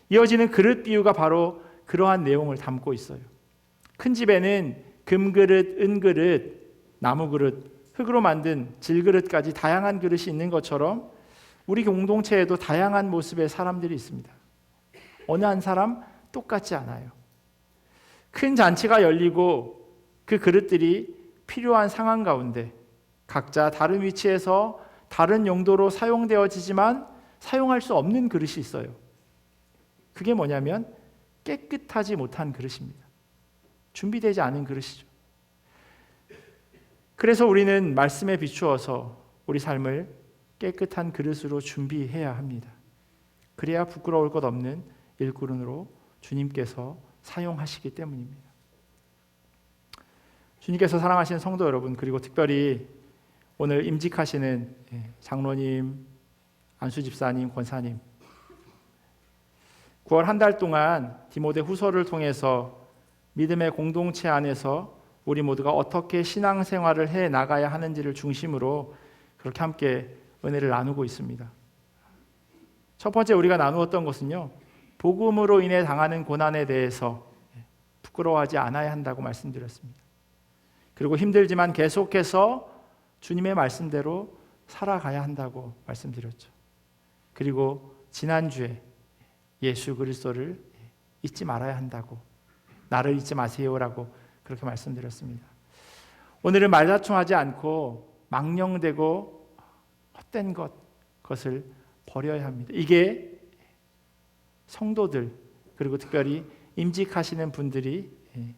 이어지는 그릇 비유가 바로 그러한 내용을 담고 있어요. 큰 집에는 금그릇, 은그릇, 나무그릇, 흙으로 만든 질그릇까지 다양한 그릇이 있는 것처럼 우리 공동체에도 다양한 모습의 사람들이 있습니다. 어느 한 사람 똑같지 않아요. 큰 잔치가 열리고 그 그릇들이 필요한 상황 가운데 각자 다른 위치에서 다른 용도로 사용되어지지만 사용할 수 없는 그릇이 있어요. 그게 뭐냐면 깨끗하지 못한 그릇입니다. 준비되지 않은 그릇이죠. 그래서 우리는 말씀에 비추어서 우리 삶을 깨끗한 그릇으로 준비해야 합니다. 그래야 부끄러울 것 없는 일꾼으로 주님께서 사용하시기 때문입니다. 주님께서 사랑하시는 성도 여러분, 그리고 특별히 오늘 임직하시는 장로님, 안수 집사님, 권사님, 9월 한 달 동안 디모데 후서를 통해서 믿음의 공동체 안에서 우리 모두가 어떻게 신앙생활을 해 나가야 하는지를 중심으로 그렇게 함께 은혜를 나누고 있습니다. 첫 번째 우리가 나누었던 것은요, 복음으로 인해 당하는 고난에 대해서 부끄러워하지 않아야 한다고 말씀드렸습니다. 그리고 힘들지만 계속해서 주님의 말씀대로 살아가야 한다고 말씀드렸죠. 그리고 지난주에 예수 그리스도를 잊지 말아야 한다고, 나를 잊지 마세요라고 그렇게 말씀드렸습니다. 오늘은 말다툼하지 않고 망령되고 헛된 것을 버려야 합니다. 이게 성도들, 그리고 특별히 임직하시는 분들이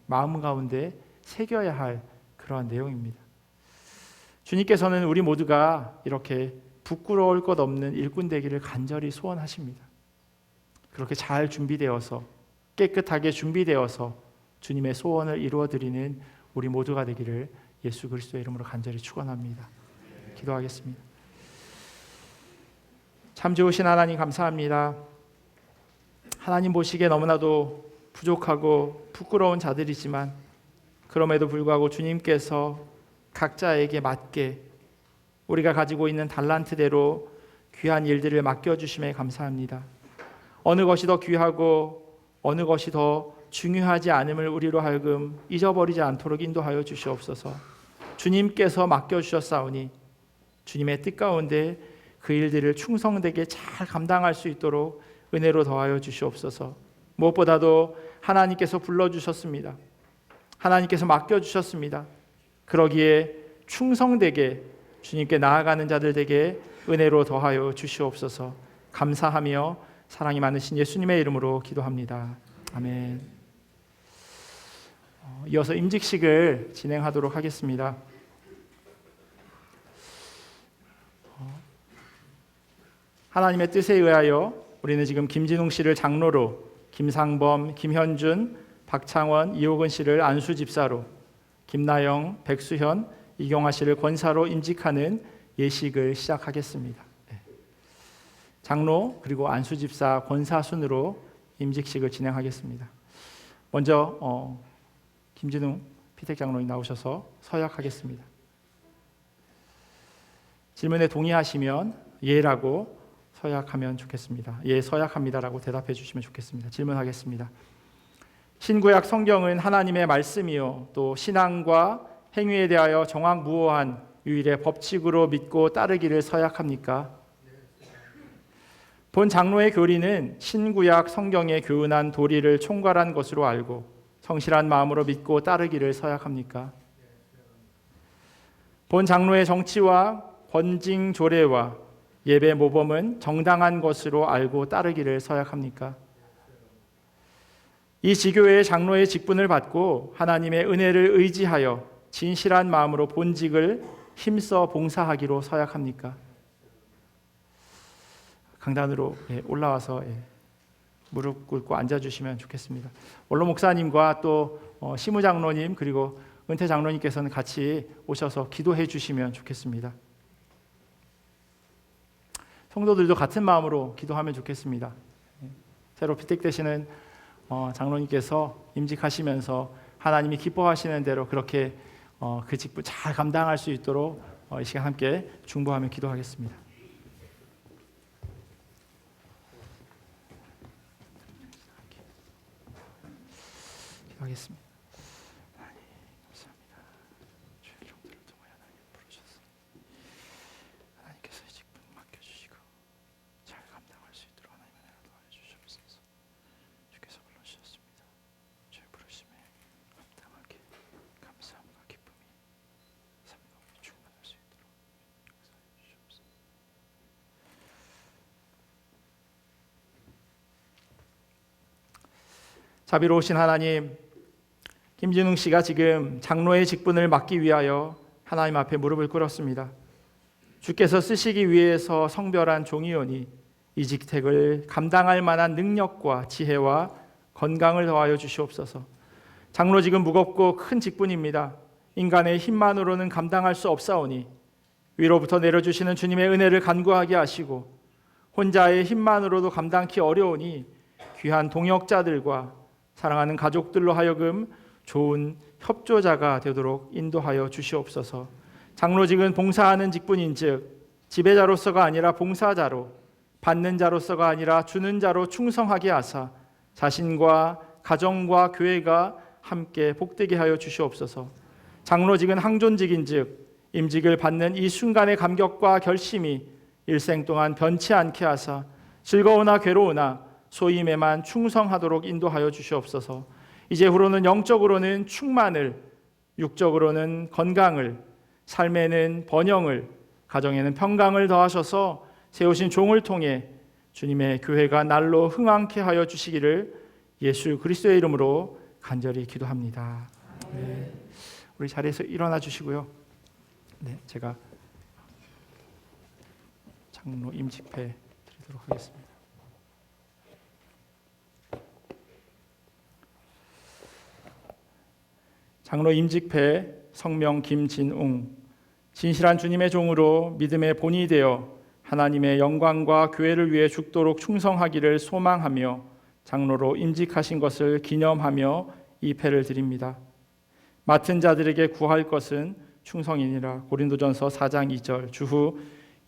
마음 가운데 새겨야 할 그러한 내용입니다. 주님께서는 우리 모두가 이렇게 부끄러울 것 없는 일꾼 되기를 간절히 소원하십니다. 그렇게 잘 준비되어서, 깨끗하게 준비되어서 주님의 소원을 이루어드리는 우리 모두가 되기를 예수 그리스도의 이름으로 간절히 축원합니다. 기도하겠습니다. 참 좋으신 하나님 감사합니다. 하나님 보시기에 너무나도 부족하고 부끄러운 자들이지만 그럼에도 불구하고 주님께서 각자에게 맞게 우리가 가지고 있는 달란트대로 귀한 일들을 맡겨주심에 감사합니다. 어느 것이 더 귀하고 어느 것이 더 중요하지 않음을 우리로 하여금 잊어버리지 않도록 인도하여 주시옵소서. 주님께서 맡겨주셨사오니 주님의 뜻 가운데 그 일들을 충성되게 잘 감당할 수 있도록 은혜로 더하여 주시옵소서. 무엇보다도 하나님께서 불러주셨습니다. 하나님께서 맡겨주셨습니다. 그러기에 충성되게 주님께 나아가는 자들 되게 은혜로 더하여 주시옵소서. 감사하며 사랑이 많으신 예수님의 이름으로 기도합니다. 아멘. 이어서 임직식을 진행하도록 하겠습니다. 하나님의 뜻에 의하여 우리는 지금 김진웅 씨를 장로로, 김상범, 김현준, 박창원, 이호근 씨를 안수 집사로, 김나영, 백수현, 이경화 씨를 권사로 임직하는 예식을 시작하겠습니다. 장로 그리고 안수 집사 권사 순으로 임직식을 진행하겠습니다. 먼저 김진웅 피택 장로님 나오셔서 서약하겠습니다. 질문에 동의하시면 예라고 서약하면 좋겠습니다. 예, 서약합니다라고 대답해 주시면 좋겠습니다. 질문하겠습니다. 신구약 성경은 하나님의 말씀이요 또 신앙과 행위에 대하여 정확무오한 유일의 법칙으로 믿고 따르기를 서약합니까? 본 장로의 교리는 신구약 성경의 교훈한 도리를 총괄한 것으로 알고 성실한 마음으로 믿고 따르기를 서약합니까? 본 장로의 정치와 권징 조례와 예배 모범은 정당한 것으로 알고 따르기를 서약합니까? 이 지교회의 장로의 직분을 받고 하나님의 은혜를 의지하여 진실한 마음으로 본직을 힘써 봉사하기로 서약합니까? 강단으로 올라와서 무릎 꿇고 앉아주시면 좋겠습니다. 원로 목사님과 또 시무 장로님 그리고 은퇴 장로님께서는 같이 오셔서 기도해 주시면 좋겠습니다. 성도들도 같은 마음으로 기도하면 좋겠습니다. 새로 피택되시는 장로님께서 임직하시면서 하나님이 기뻐하시는 대로 그렇게 그 직분 잘 감당할 수 있도록 이 시간 함께 중보하며 기도하겠습니다. 기도하겠습니다. 하나님 감사합니다. 주의 종들을 통하여 하나님 부르셨습니다. 하나님께서 이 직분 맡겨주시고 잘 감당할 수 있도록 하나님 은혜를 도와주시옵소서. 주께서 불러주셨습니다. 주의 부르심에 합당하게 감사함과 기쁨이 삶 가운데 충만할 수 있도록 역사해 주시옵소서. 자비로우신 하나님, 김진웅 씨가 지금 장로의 직분을 맡기 위하여 하나님 앞에 무릎을 꿇었습니다. 주께서 쓰시기 위해서 성별한 종이오니 이 직책을 감당할 만한 능력과 지혜와 건강을 더하여 주시옵소서. 장로 지금 무겁고 큰 직분입니다. 인간의 힘만으로는 감당할 수 없사오니 위로부터 내려주시는 주님의 은혜를 간구하게 하시고 혼자의 힘만으로도 감당키 어려우니 귀한 동역자들과 사랑하는 가족들로 하여금 좋은 협조자가 되도록 인도하여 주시옵소서. 장로직은 봉사하는 직분인즉 지배자로서가 아니라 봉사자로, 받는 자로서가 아니라 주는 자로 충성하게 하사 자신과 가정과 교회가 함께 복되게 하여 주시옵소서. 장로직은 항존직인즉 임직을 받는 이 순간의 감격과 결심이 일생 동안 변치 않게 하사 즐거우나 괴로우나 소임에만 충성하도록 인도하여 주시옵소서. 이제후로는 영적으로는 충만을, 육적으로는 건강을, 삶에는 번영을, 가정에는 평강을 더하셔서 세우신 종을 통해 주님의 교회가 날로 흥왕케 하여 주시기를 예수 그리스도의 이름으로 간절히 기도합니다. 네. 우리 자리에서 일어나 주시고요. 네, 제가 장로 임직패 드리도록 하겠습니다. 장로 임직패 성명 김진웅, 진실한 주님의 종으로 믿음의 본이 되어 하나님의 영광과 교회를 위해 죽도록 충성하기를 소망하며 장로로 임직하신 것을 기념하며 이 패를 드립니다. 맡은 자들에게 구할 것은 충성이니라. 고린도전서 4장 2절. 주후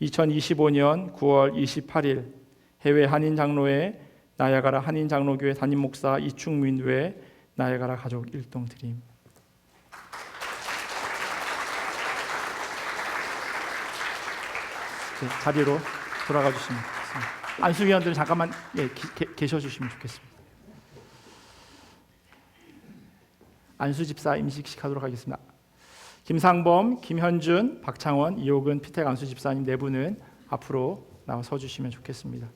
2025년 9월 28일 해외 한인 장로회 나야가라 한인 장로교회 담임 목사 이충민 외 나야가라 가족 일동 드림. 네, 자리로 돌아가 주시면 좋겠습니다. 안수위원들 잠깐만 계셔 주시면 좋겠습니다. 안수 집사 임직식 하도록 하겠습니다. 김상범, 김현준, 박창원, 이호근, 피택 안수 집사님 네 분은 앞으로 나와 서 주시면 좋겠습니다.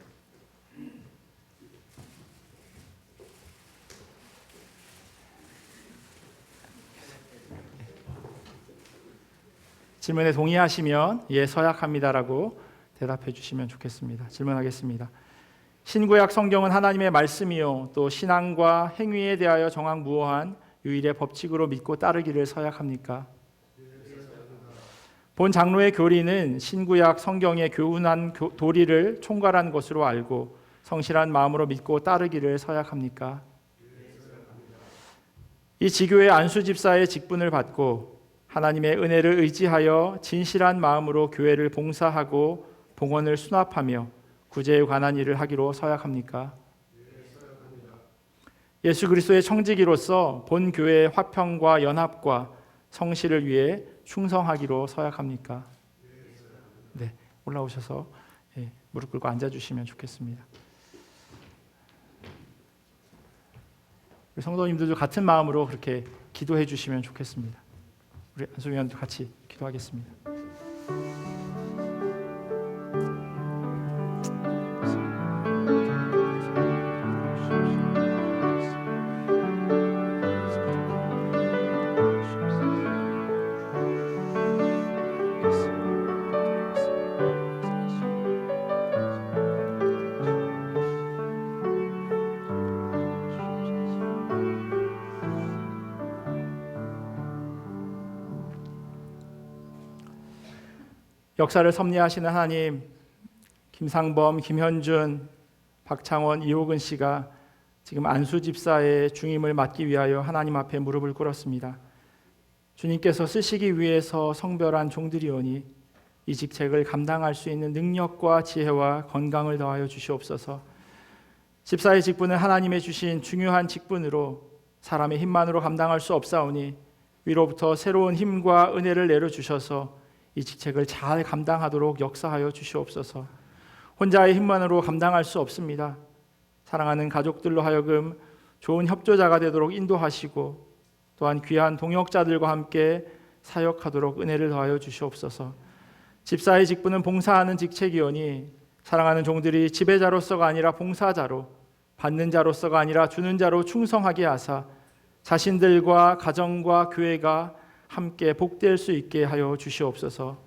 질문에 동의하시면 예 서약합니다라고 대답해 주시면 좋겠습니다. 질문하겠습니다. 신구약 성경은 하나님의 말씀이요 또 신앙과 행위에 대하여 정확무어한 유일의 법칙으로 믿고 따르기를 서약합니까? 본 장로의 교리는 신구약 성경의 교훈한 도리를 총괄한 것으로 알고 성실한 마음으로 믿고 따르기를 서약합니까? 이 지교의 안수 집사의 직분을 받고 하나님의 은혜를 의지하여 진실한 마음으로 교회를 봉사하고 봉헌을 수납하며 구제에 관한 일을 하기로 서약합니까? 예수 그리스도의 청지기로서 본 교회의 화평과 연합과 성실을 위해 충성하기로 서약합니까? 네, 올라오셔서 무릎 꿇고 앉아주시면 좋겠습니다. 우리 성도님들도 같은 마음으로 그렇게 기도해 주시면 좋겠습니다. 우리 안수위원도 같이 기도하겠습니다. 역사를 섭리하시는 하나님, 김상범, 김현준, 박창원, 이호근 씨가 지금 안수 집사의 중임을 맡기 위하여 하나님 앞에 무릎을 꿇었습니다. 주님께서 쓰시기 위해서 성별한 종들이오니 이 직책을 감당할 수 있는 능력과 지혜와 건강을 더하여 주시옵소서. 집사의 직분은 하나님의 주신 중요한 직분으로 사람의 힘만으로 감당할 수 없사오니 위로부터 새로운 힘과 은혜를 내려주셔서 이 직책을 잘 감당하도록 역사하여 주시옵소서. 혼자의 힘만으로 감당할 수 없습니다. 사랑하는 가족들로 하여금 좋은 협조자가 되도록 인도하시고 또한 귀한 동역자들과 함께 사역하도록 은혜를 더하여 주시옵소서. 집사의 직분은 봉사하는 직책이오니 사랑하는 종들이 지배자로서가 아니라 봉사자로, 받는 자로서가 아니라 주는 자로 충성하게 하사 자신들과 가정과 교회가 함께 복될 수 있게 하여 주시옵소서.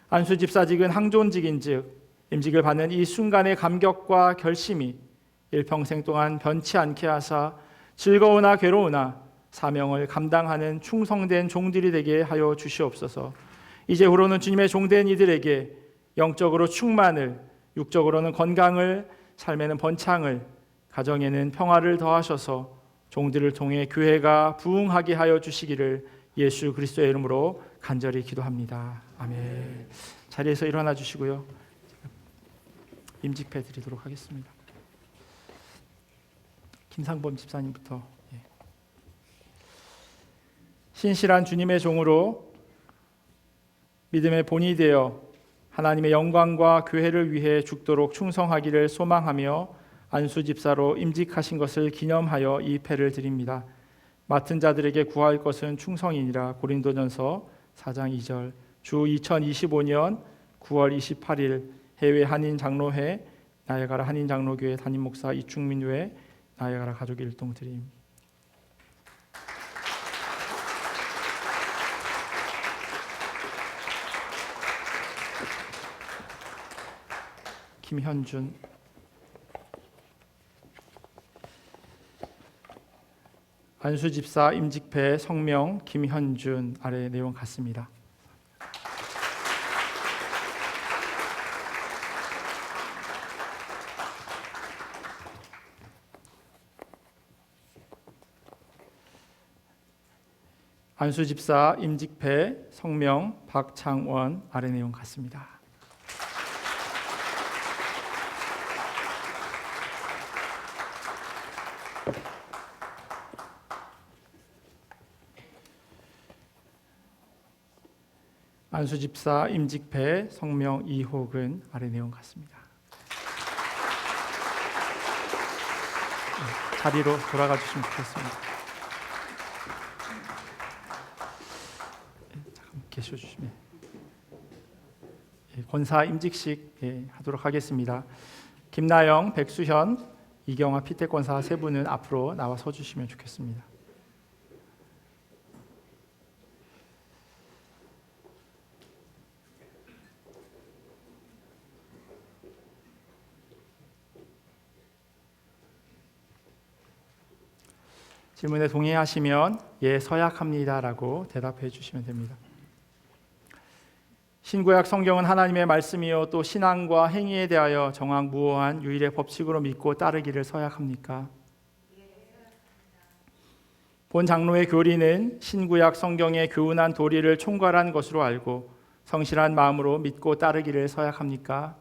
안수 집사직은 항존직인즉 임직을 받는 이 순간의 감격과 결심이 일평생 동안 변치 않게 하사 즐거우나 괴로우나 사명을 감당하는 충성된 종들이 되게 하여 주시옵소서. 이제후로는 주님의 종된 이들에게 영적으로 충만을, 육적으로는 건강을, 삶에는 번창을, 가정에는 평화를 더하셔서 종들을 통해 교회가 부흥하게 하여 주시기를 예수 그리스도의 이름으로 간절히 기도합니다. 아멘. 자리에서 일어나 주시고요. 임직패 드리도록 하겠습니다. 김상범 집사님부터. 신실한 주님의 종으로 믿음의 본이 되어 하나님의 영광과 교회를 위해 죽도록 충성하기를 소망하며 안수 집사로 임직하신 것을 기념하여 이 패를 드립니다. 맡은 자들에게 구할 것은 충성이니라. 고린도전서 4장 2절. 주 2025년 9월 28일 해외 한인 장로회 나야가라 한인 장로교회 담임 목사 이충민 외 나야가라 가족 일동 드립니다. 김현준. 안수 집사 임직패 성명 김현준. 아래 내용 같습니다. 안수 집사 임직패 성명 박창원. 아래 내용 같습니다. 안수 집사 임직패 성명 이호근. 아래 내용 같습니다. 자리로 돌아가 주시면 좋겠습니다. 잠깐 계셔 주시면 권사 임직식 하도록 하겠습니다. 김나영, 백수현, 이경화 피택 권사 세 분은 앞으로 나와 서 주시면 좋겠습니다. 질문에 동의하시면 예 서약합니다라고 대답해 주시면 됩니다. 신구약 성경은 하나님의 말씀이요 또 신앙과 행위에 대하여 정확무오한 유일의 법칙으로 믿고 따르기를 서약합니까? 본 장로의 교리는 신구약 성경의 교훈한 도리를 총괄한 것으로 알고 성실한 마음으로 믿고 따르기를 서약합니까?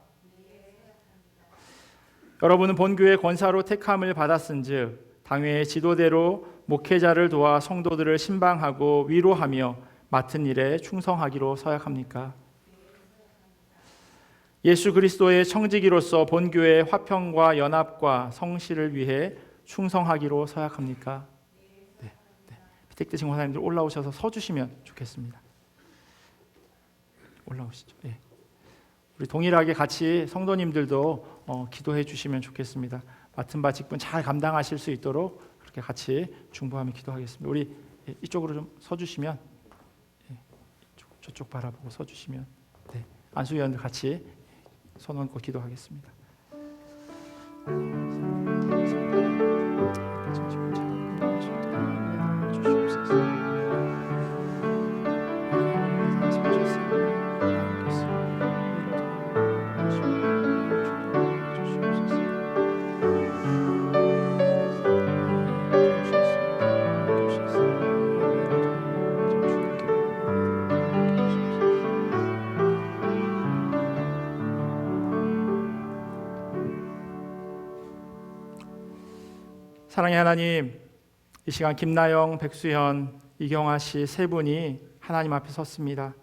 여러분은 본교회 권사로 택함을 받았은즉 당회의 지도대로 목회자를 도와 성도들을 신방하고 위로하며 맡은 일에 충성하기로 서약합니까? 예수 그리스도의 청지기로서 본교회의 화평과 연합과 성실을 위해 충성하기로 서약합니까? 네. 피택되신 권사님들 올라오셔서 서주시면 좋겠습니다. 올라오시죠. 네. 우리 동일하게 같이 성도님들도 기도해 주시면 좋겠습니다. 맡은 바 직분 잘 감당하실 수 있도록 그렇게 같이 중보하며 기도하겠습니다. 우리 이쪽으로 좀 서주시면 저쪽 바라보고 서주시면 안수위원들 같이 손 얹고 기도하겠습니다. 사랑의 하나님, 이 시간 김나영, 백수현, 이경화 씨 세 분이 하나님 앞에 섰습니다.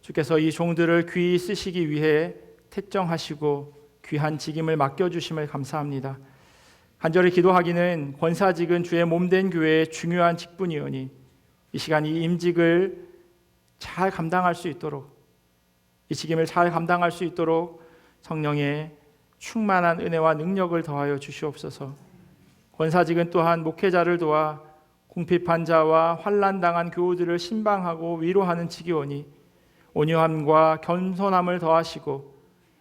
주께서 이 종들을 귀히 쓰시기 위해 택정하시고 귀한 직임을 맡겨주심을 감사합니다. 간절히 기도하기는 권사직은 주의 몸된 교회의 중요한 직분이오니 이 시간 이 임직을 잘 감당할 수 있도록, 이 직임을 잘 감당할 수 있도록 성령의 충만한 은혜와 능력을 더하여 주시옵소서. 권사직은 또한 목회자를 도와 궁핍한 자와 환난당한 교우들을 신방하고 위로하는 직이오니 온유함과 겸손함을 더하시고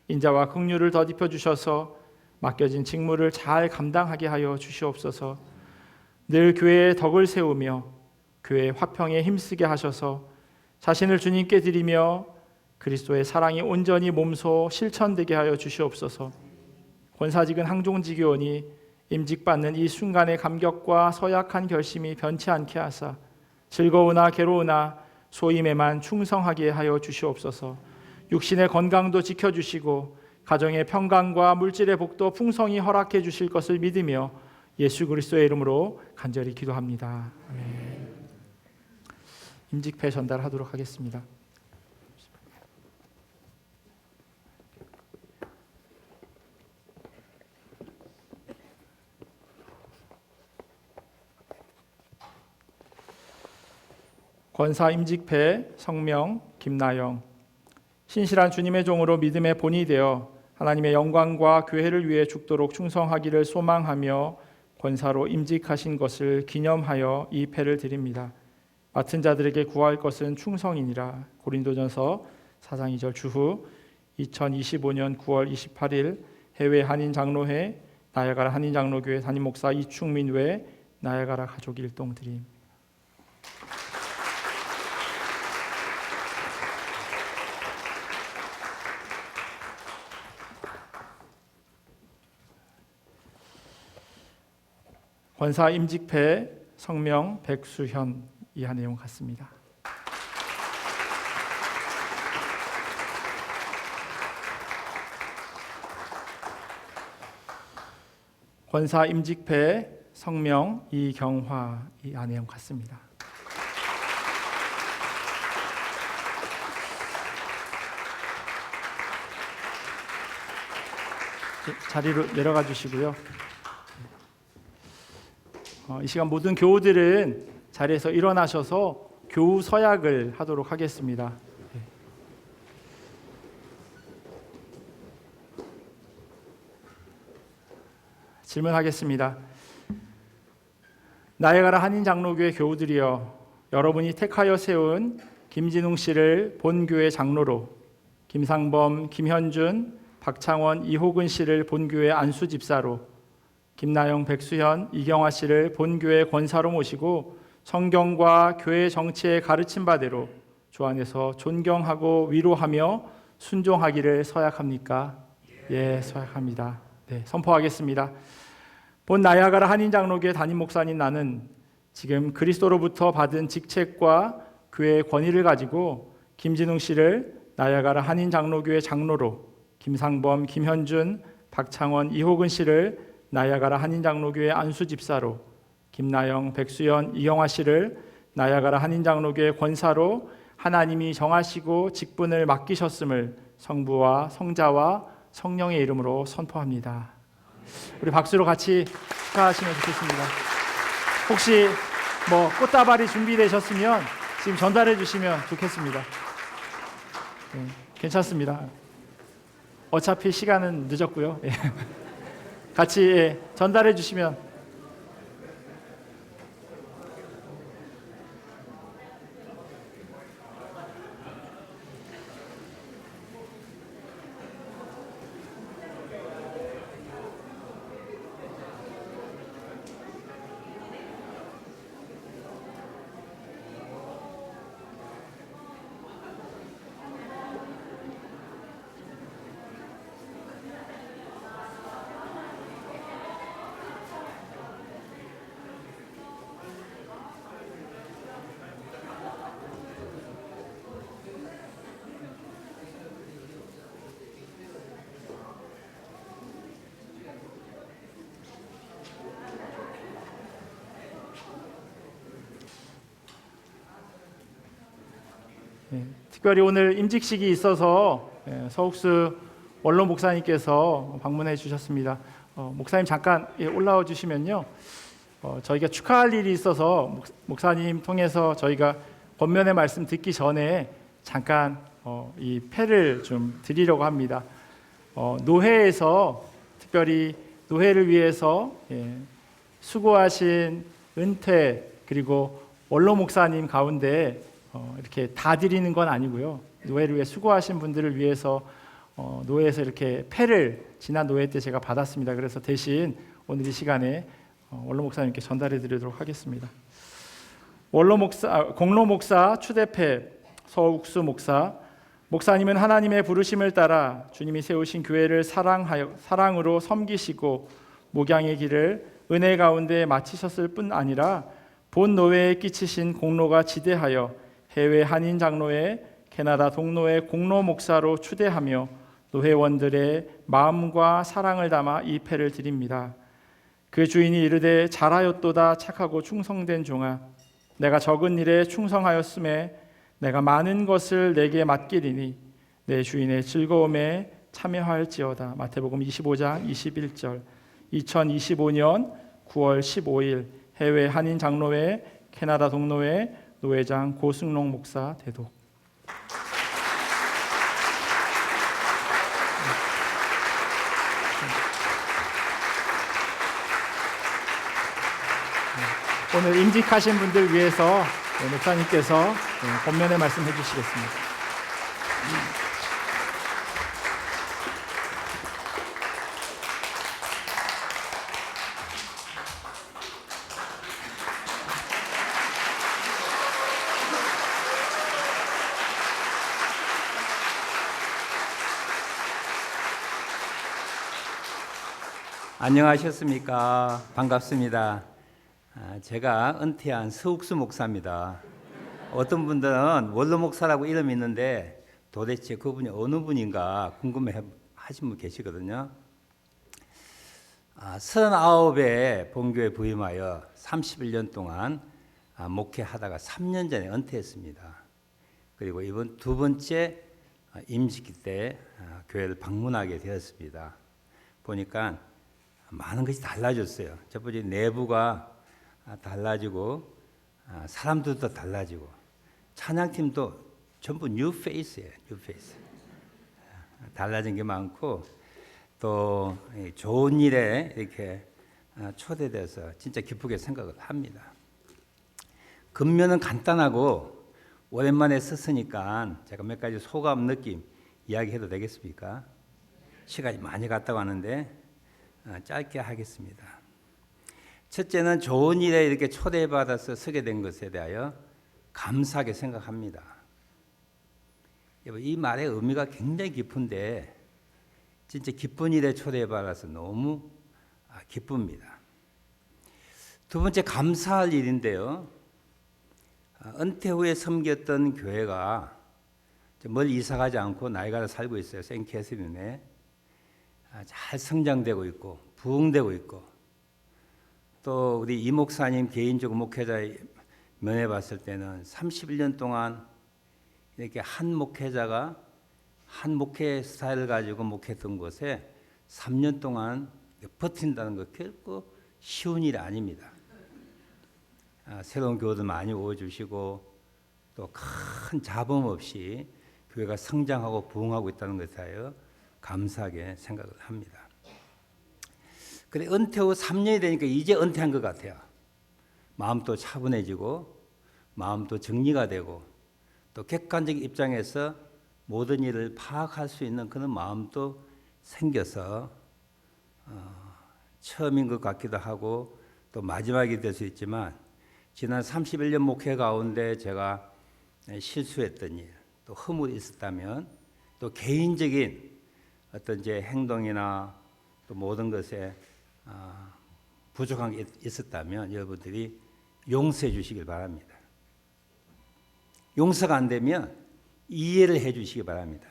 인자와 긍휼을 더딥혀 주셔서 맡겨진 직무를 잘 감당하게 하여 주시옵소서. 늘 교회의 덕을 세우며 교회 화평에 힘쓰게 하셔서 자신을 주님께 드리며 그리스도의 사랑이 온전히 몸소 실천되게 하여 주시옵소서. 권사직은 항종직위원이 임직받는 이 순간의 감격과 서약한 결심이 변치 않게 하사 즐거우나 괴로우나 소임에만 충성하게 하여 주시옵소서. 육신의 건강도 지켜주시고 가정의 평강과 물질의 복도 풍성히 허락해 주실 것을 믿으며 예수 그리스도의 이름으로 간절히 기도합니다. 아멘. 임직패 전달하도록 하겠습니다. 권사 임직패 성명 김나영. 신실한 주님의 종으로 믿음의 본이 되어 하나님의 영광과 교회를 위해 죽도록 충성하기를 소망하며 권사로 임직하신 것을 기념하여 이 패를 드립니다. 맡은 자들에게 구할 것은 충성이니라. 고린도전서 4장 2절. 주후 2025년 9월 28일 해외 한인 장로회 나야가라 한인 장로교회 담임 목사 이충민 외 나야가라 가족 일동 드림. 권사 임직패 성명 백수현 이하 내용 같습니다. 권사 임직패 성명 이경화 이하 내용 같습니다. 자리로 내려가 주시고요. 이 시간 모든 교우들은 자리에서 일어나셔서 교우 서약을 하도록 하겠습니다. 질문하겠습니다. 나야가라 한인 장로교회 교우들이여, 여러분이 택하여 세운 김진웅 씨를 본교회 장로로, 김상범, 김현준, 박창원, 이호근 씨를 본교회 안수 집사로, 김나영, 백수현, 이경화 씨를 본교회 권사로 모시고 성경과 교회 정치의 가르침 바대로 주 안에서 존경하고 위로하며 순종하기를 서약합니까? 예, 서약합니다. 네, 선포하겠습니다. 본 나야가라 한인 장로교회 담임 목사님 나는 지금 그리스도로부터 받은 직책과 교회의 권위를 가지고 김진웅 씨를 나야가라 한인 장로교회 장로로, 김상범, 김현준, 박창원, 이호근 씨를 나야가라 한인 장로교회 안수 집사로, 김나영, 백수연, 이경화 씨를 나야가라 한인 장로교회 권사로 하나님이 정하시고 직분을 맡기셨음을 성부와 성자와 성령의 이름으로 선포합니다. 우리 박수로 같이 축하하시면 좋겠습니다. 혹시 꽃다발이 준비되셨으면 지금 전달해 주시면 좋겠습니다. 네, 괜찮습니다. 어차피 시간은 늦었고요. 같이 전달해 주시면. 특별히 오늘 임직식이 있어서 서욱수 원로 목사님께서 방문해 주셨습니다. 목사님 잠깐 올라와 주시면요, 저희가 축하할 일이 있어서 목사님 통해서 저희가 권면의 말씀 듣기 전에 잠깐 이 패를 좀 드리려고 합니다. 노회에서 특별히 노회를 위해서 수고하신 은퇴 그리고 원로 목사님 가운데 이렇게 다 드리는 건 아니고요. 노회를 위해 수고하신 분들을 위해서 노회에서 이렇게 패를 지난 노회 때 제가 받았습니다. 그래서 대신 오늘 이 시간에 원로 목사님께 전달해 드리도록 하겠습니다. 공로 목사 추대패 서욱수 목사님은 하나님의 부르심을 따라 주님이 세우신 교회를 사랑으로 섬기시고 목양의 길을 은혜 가운데 마치셨을 뿐 아니라 본 노회에 끼치신 공로가 지대하여 해외 한인 장로회, 캐나다 동로회 공로 목사로 추대하며 노회원들의 마음과 사랑을 담아 이 패를 드립니다. 그 주인이 이르되 잘하였도다 착하고 충성된 종아, 내가 적은 일에 충성하였음에 내가 많은 것을 내게 맡기리니 내 주인의 즐거움에 참여할지어다. 마태복음 25장 21절. 2025년 9월 15일 해외 한인 장로회 캐나다 동로회 노회장 고승록 목사 대독. 오늘 임직하신 분들 위해서 목사님께서 본면의 말씀 해주시겠습니다. 안녕하셨습니까? 반갑습니다. 제가 은퇴한 서욱수 목사입니다. 어떤 분들은 원로 목사라고 이름이 있는데 도대체 그분이 어느 분인가 궁금해 하신 분 계시거든요. 39에 본교에 부임하여 31년 동안 목회하다가 3년 전에 은퇴했습니다. 그리고 이번 두 번째 임직기 때 교회를 방문하게 되었습니다. 보니까 많은 것이 달라졌어요. 첫 번째 내부가 달라지고 사람들도 달라지고 찬양팀도 전부 뉴 페이스예요. 뉴 페이스. 달라진 게 많고 또 좋은 일에 이렇게 초대돼서 진짜 기쁘게 생각을 합니다. 근면은 간단하고 오랜만에 썼으니까 제가 몇 가지 소감 느낌 이야기해도 되겠습니까? 시간이 많이 갔다고 하는데 짧게 하겠습니다. 첫째는 좋은 일에 이렇게 초대받아서 서게 된 것에 대하여 감사하게 생각합니다. 이 말의 의미가 굉장히 깊은데 진짜 기쁜 일에 초대받아서 너무 기쁩니다. 두 번째 감사할 일인데요. 은퇴 후에 섬겼던 교회가 멀리 이사가지 않고 나이가라 살고 있어요. 생캐서린에 잘 성장되고 있고 부흥되고 있고 또 우리 이 목사님 개인적 목회자 면해 봤을 때는 31년 동안 이렇게 한 목회자가 한 목회 스타일을 가지고 목회했던 곳에 3년 동안 버틴다는 것 결코 쉬운 일이 아닙니다. 새로운 교우들 많이 오주시고 또 큰 잡음 없이 교회가 성장하고 부흥하고 있다는 것에 대하여 감사하게 생각을 합니다. 그래 은퇴 후 3년이 되니까 이제 은퇴한 것 같아요. 마음도 차분해지고 마음도 정리가 되고 또 객관적 입장에서 모든 일을 파악할 수 있는 그런 마음도 생겨서 처음인 것 같기도 하고 또 마지막이 될 수 있지만 지난 31년 목회 가운데 제가 실수했던 일, 또 허물이 있었다면 또 개인적인 어떤 제 행동이나 또 모든 것에 부족한 게 있었다면 여러분들이 용서해 주시길 바랍니다. 용서가 안 되면 이해를 해 주시기 바랍니다.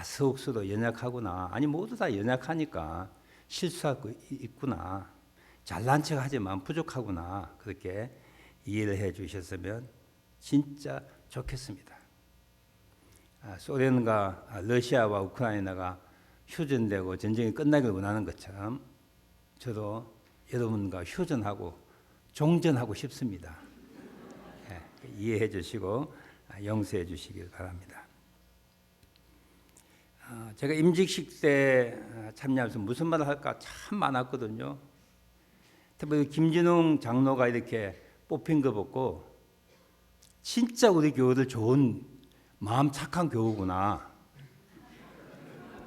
서욱수도 연약하구나. 아니 모두 다 연약하니까 실수하고 있구나. 잘난 척 하지만 부족하구나. 그렇게 이해를 해 주셨으면 진짜 좋겠습니다. 소련과 러시아와 우크라이나가 휴전되고 전쟁이 끝나길 원하는 것처럼 저도 여러분과 휴전하고 종전하고 싶습니다. 이해해 주시고 용서해 주시길 바랍니다. 제가 임직식 때 참여하면서 무슨 말을 할까 참 많았거든요. 특히 김진웅 장로가 이렇게 뽑힌 거 보고 진짜 우리 교우들 좋은 마음 착한 교우구나.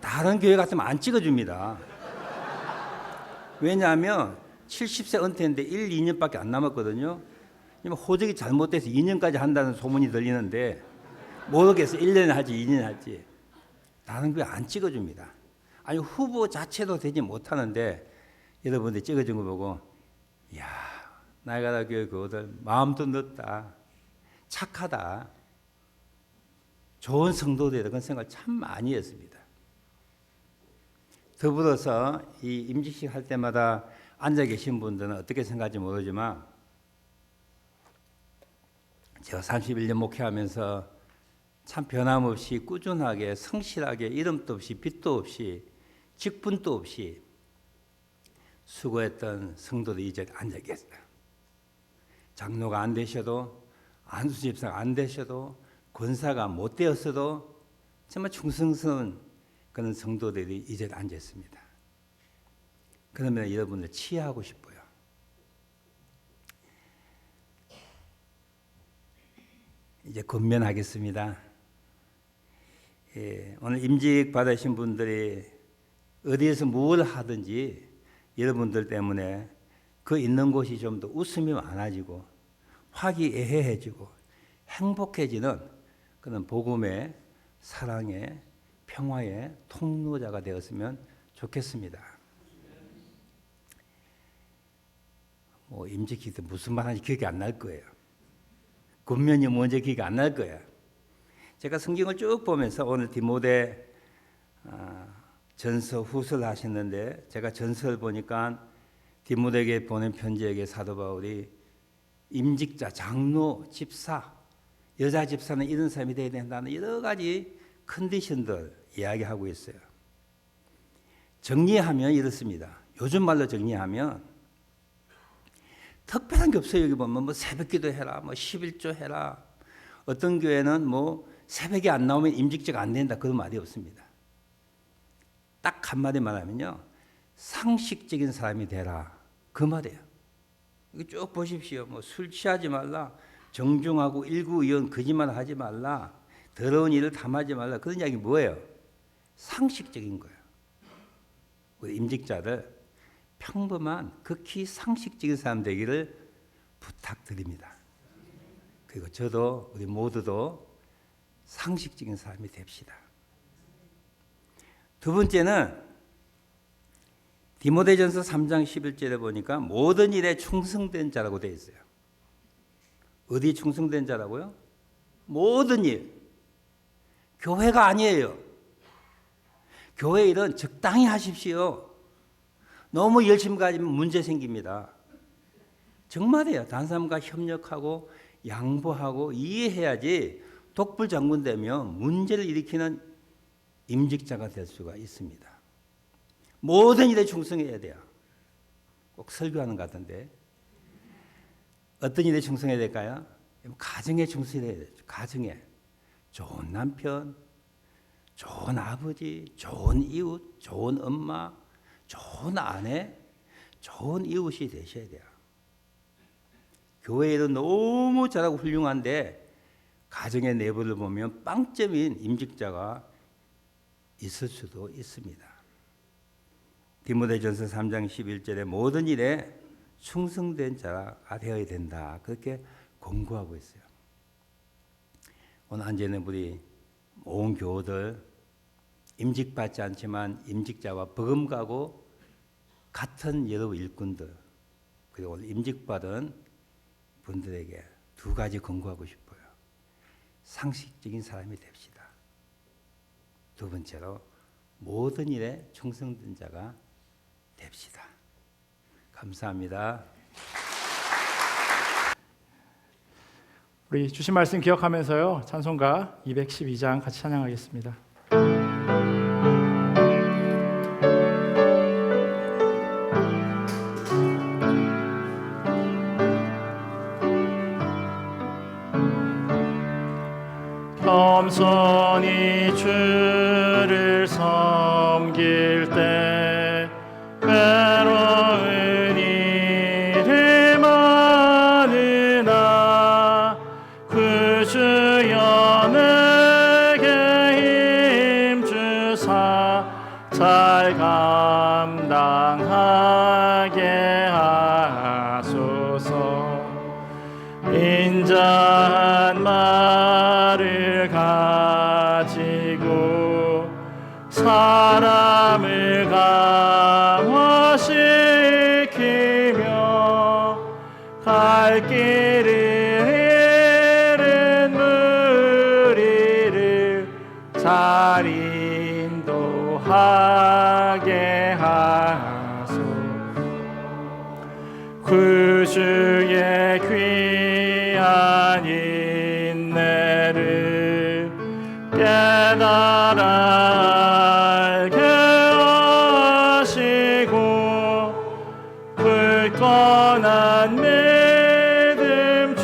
다른 교회 같으면 안 찍어줍니다. 왜냐하면 70세 은퇴인데 1, 2년밖에 안 남았거든요. 호적이 잘못돼서 2년까지 한다는 소문이 들리는데 모르겠어. 1년에 할지 2년에 할지. 나는 그게 안 찍어줍니다. 아니 후보 자체도 되지 못하는데 여러분들 찍어준 거 보고 이야 나이가라 교회 교우들 마음도 넓다. 착하다. 좋은 성도들이다. 그런 생각을 참 많이 했습니다. 더불어서 이 임직식 할 때마다 앉아 계신 분들은 어떻게 생각할지 모르지만 제가 31년 목회하면서 참 변함없이 꾸준하게 성실하게 이름도 없이 빚도 없이 직분도 없이 수고했던 성도들이 이제 앉아 계세요. 장로가 안 되셔도 안수 집사가 안 되셔도 권사가 못 되었어도 정말 충성스러운 그런 성도들이 이제 앉아 있습니다. 그러면 여러분들 치유하고 싶어요. 이제 권면하겠습니다. 오늘 임직 받으신 분들이 어디에서 뭘 하든지 여러분들 때문에 그 있는 곳이 좀 더 웃음이 많아지고 화기애애해지고 행복해지는 그런 복음의 사랑의 평화의 통로자가 되었으면 좋겠습니다. 뭐 임직기 때 무슨 말하는지 기억이 안 날 거예요. 권면이 뭔지 기억이 안 날 거예요. 제가 성경을 쭉 보면서 오늘 디모데 전서 후서를 하셨는데 제가 전서를 보니까 디모데에게 보낸 편지에게 사도 바울이 임직자, 장로, 집사, 여자 집사는 이런 사람이 되어야 된다는 여러 가지 컨디션들 이야기하고 있어요. 정리하면 이렇습니다. 요즘 말로 정리하면 특별한 게 없어요. 여기 보면 뭐 새벽기도 해라, 뭐 11조 해라. 어떤 교회는 뭐 새벽에 안 나오면 임직자가 안 된다. 그런 말이 없습니다. 딱 한마디 말하면요. 상식적인 사람이 되라. 그 말이에요. 여기 쭉 보십시오. 뭐 술 취하지 말라. 정중하고 일구의연 거짓말 하지 말라. 더러운 일을 탐하지 말라. 그런 이야기 뭐예요? 상식적인 거예요. 우리 임직자들 평범한 극히 상식적인 사람 되기를 부탁드립니다. 그리고 저도 우리 모두도 상식적인 사람이 됩시다. 두 번째는 디모데전서 3장 11절에 보니까 모든 일에 충성된 자라고 되어 있어요. 어디 충성된 자라고요? 모든 일. 교회가 아니에요. 교회 일은 적당히 하십시오. 너무 열심히 가지면 문제 생깁니다. 정말이에요. 다른 사람과 협력하고 양보하고 이해해야지 독불장군되면 문제를 일으키는 임직자가 될 수가 있습니다. 모든 일에 충성해야 돼요. 꼭 설교하는 것 같은데 어떤 일에 충성해야 될까요? 가정에 충성해야 돼요. 가정에 좋은 남편, 좋은 아버지, 좋은 이웃, 좋은 엄마, 좋은 아내, 좋은 이웃이 되셔야 돼요. 교회에도 너무 잘하고 훌륭한데 가정의 내부를 보면 빵점인 임직자가 있을 수도 있습니다. 디모데전서 3장 11절에 모든 일에 충성된 자가 되어야 된다. 그렇게 권고하고 있어요. 오늘 앉아있는 우리 온 교우들 임직받지 않지만 임직자와 버금가고 같은 여러 일꾼들 그리고 오늘 임직받은 분들에게 두 가지 권고하고 싶어요. 상식적인 사람이 됩시다. 두 번째로 모든 일에 충성된 자가 됩시다. 감사합니다. 우리 주신 말씀 기억하면서요. 찬송가 212장 같이 찬양하겠습니다. 겸손히 주를 섬길 때 외로운 일을 많으나 구주여 내게 힘주사 잘 감당하게 하소서. 아름다운 말을 가지고 사람을 감화시키며 갈 길을 잃은 무리를 잘 인도하게 하소. 구주의 귀한 인내를 깨달아 알게 하시고 굳건한 믿음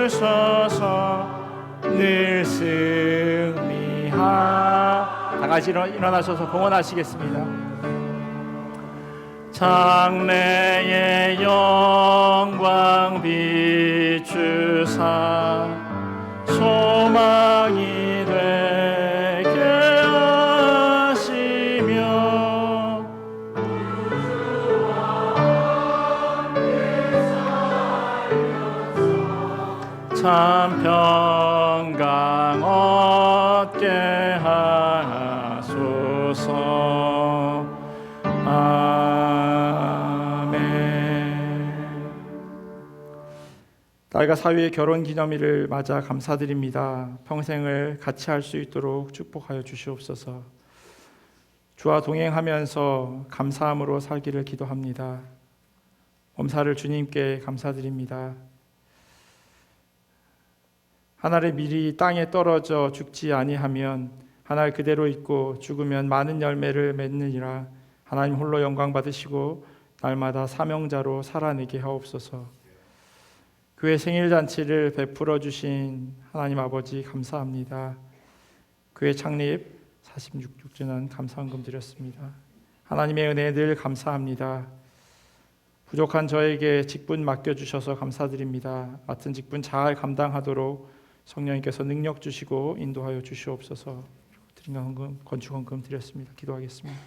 주셔서 늘 승리하. 다 같이 일어나셔서 봉헌하시겠습니다. 장래의 영광 비추사 소망이 되게 하시며 참 평강 얻게 하소서. 딸과 사위의 결혼 기념일을 맞아 감사드립니다. 평생을 같이 할 수 있도록 축복하여 주시옵소서. 주와 동행하면서 감사함으로 살기를 기도합니다. 범사를 주님께 감사드립니다. 한 알의 밀이 땅에 떨어져 죽지 아니하면 한 알 그대로 있고 죽으면 많은 열매를 맺느니라. 하나님 홀로 영광 받으시고 날마다 사명자로 살아내게 하옵소서. 그의 생일 잔치를 베풀어 주신 하나님 아버지 감사합니다. 그의 창립 46주년 감사헌금 드렸습니다. 하나님의 은혜에 늘 감사합니다. 부족한 저에게 직분 맡겨주셔서 감사드립니다. 맡은 직분 잘 감당하도록 성령님께서 능력 주시고 인도하여 주시옵소서. 드린 헌금, 건축헌금 드렸습니다. 기도하겠습니다.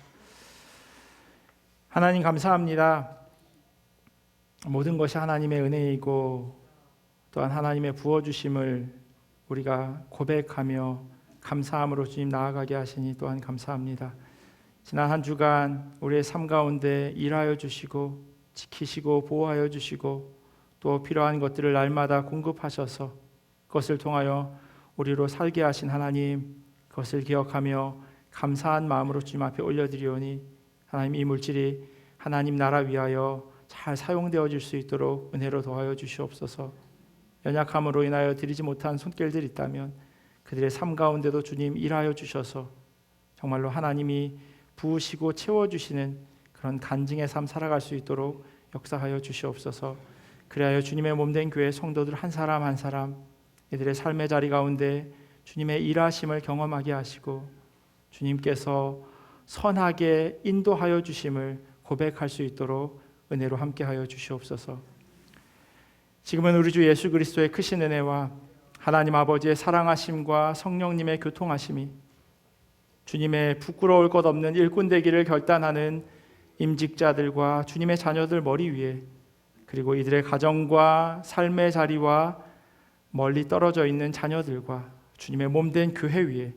하나님 감사합니다. 모든 것이 하나님의 은혜이고 또한 하나님의 부어주심을 우리가 고백하며 감사함으로 주님 나아가게 하시니 또한 감사합니다. 지난 한 주간 우리의 삶 가운데 일하여 주시고 지키시고 보호하여 주시고 또 필요한 것들을 날마다 공급하셔서 그것을 통하여 우리로 살게 하신 하나님, 그것을 기억하며 감사한 마음으로 주님 앞에 올려드리오니 하나님, 이 물질이 하나님 나라 위하여 잘 사용되어질 수 있도록 은혜로 도와여 주시옵소서. 연약함으로 인하여 드리지 못한 손길들이 있다면 그들의 삶 가운데도 주님 일하여 주셔서 정말로 하나님이 부으시고 채워주시는 그런 간증의 삶 살아갈 수 있도록 역사하여 주시옵소서. 그리하여 주님의 몸된 교회 성도들 한 사람 한 사람 이들의 삶의 자리 가운데 주님의 일하심을 경험하게 하시고 주님께서 선하게 인도하여 주심을 고백할 수 있도록 은혜로 함께하여 주시옵소서. 지금은 우리 주 예수 그리스도의 크신 은혜와 하나님 아버지의 사랑하심과 성령님의 교통하심이 주님의 부끄러울 것 없는 일꾼 되기를 결단하는 임직자들과 주님의 자녀들 머리 위에, 그리고 이들의 가정과 삶의 자리와 멀리 떨어져 있는 자녀들과 주님의 몸된 교회 위에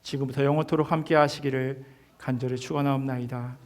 지금부터 영원토록 함께 하시기를 간절히 축원하옵나이다.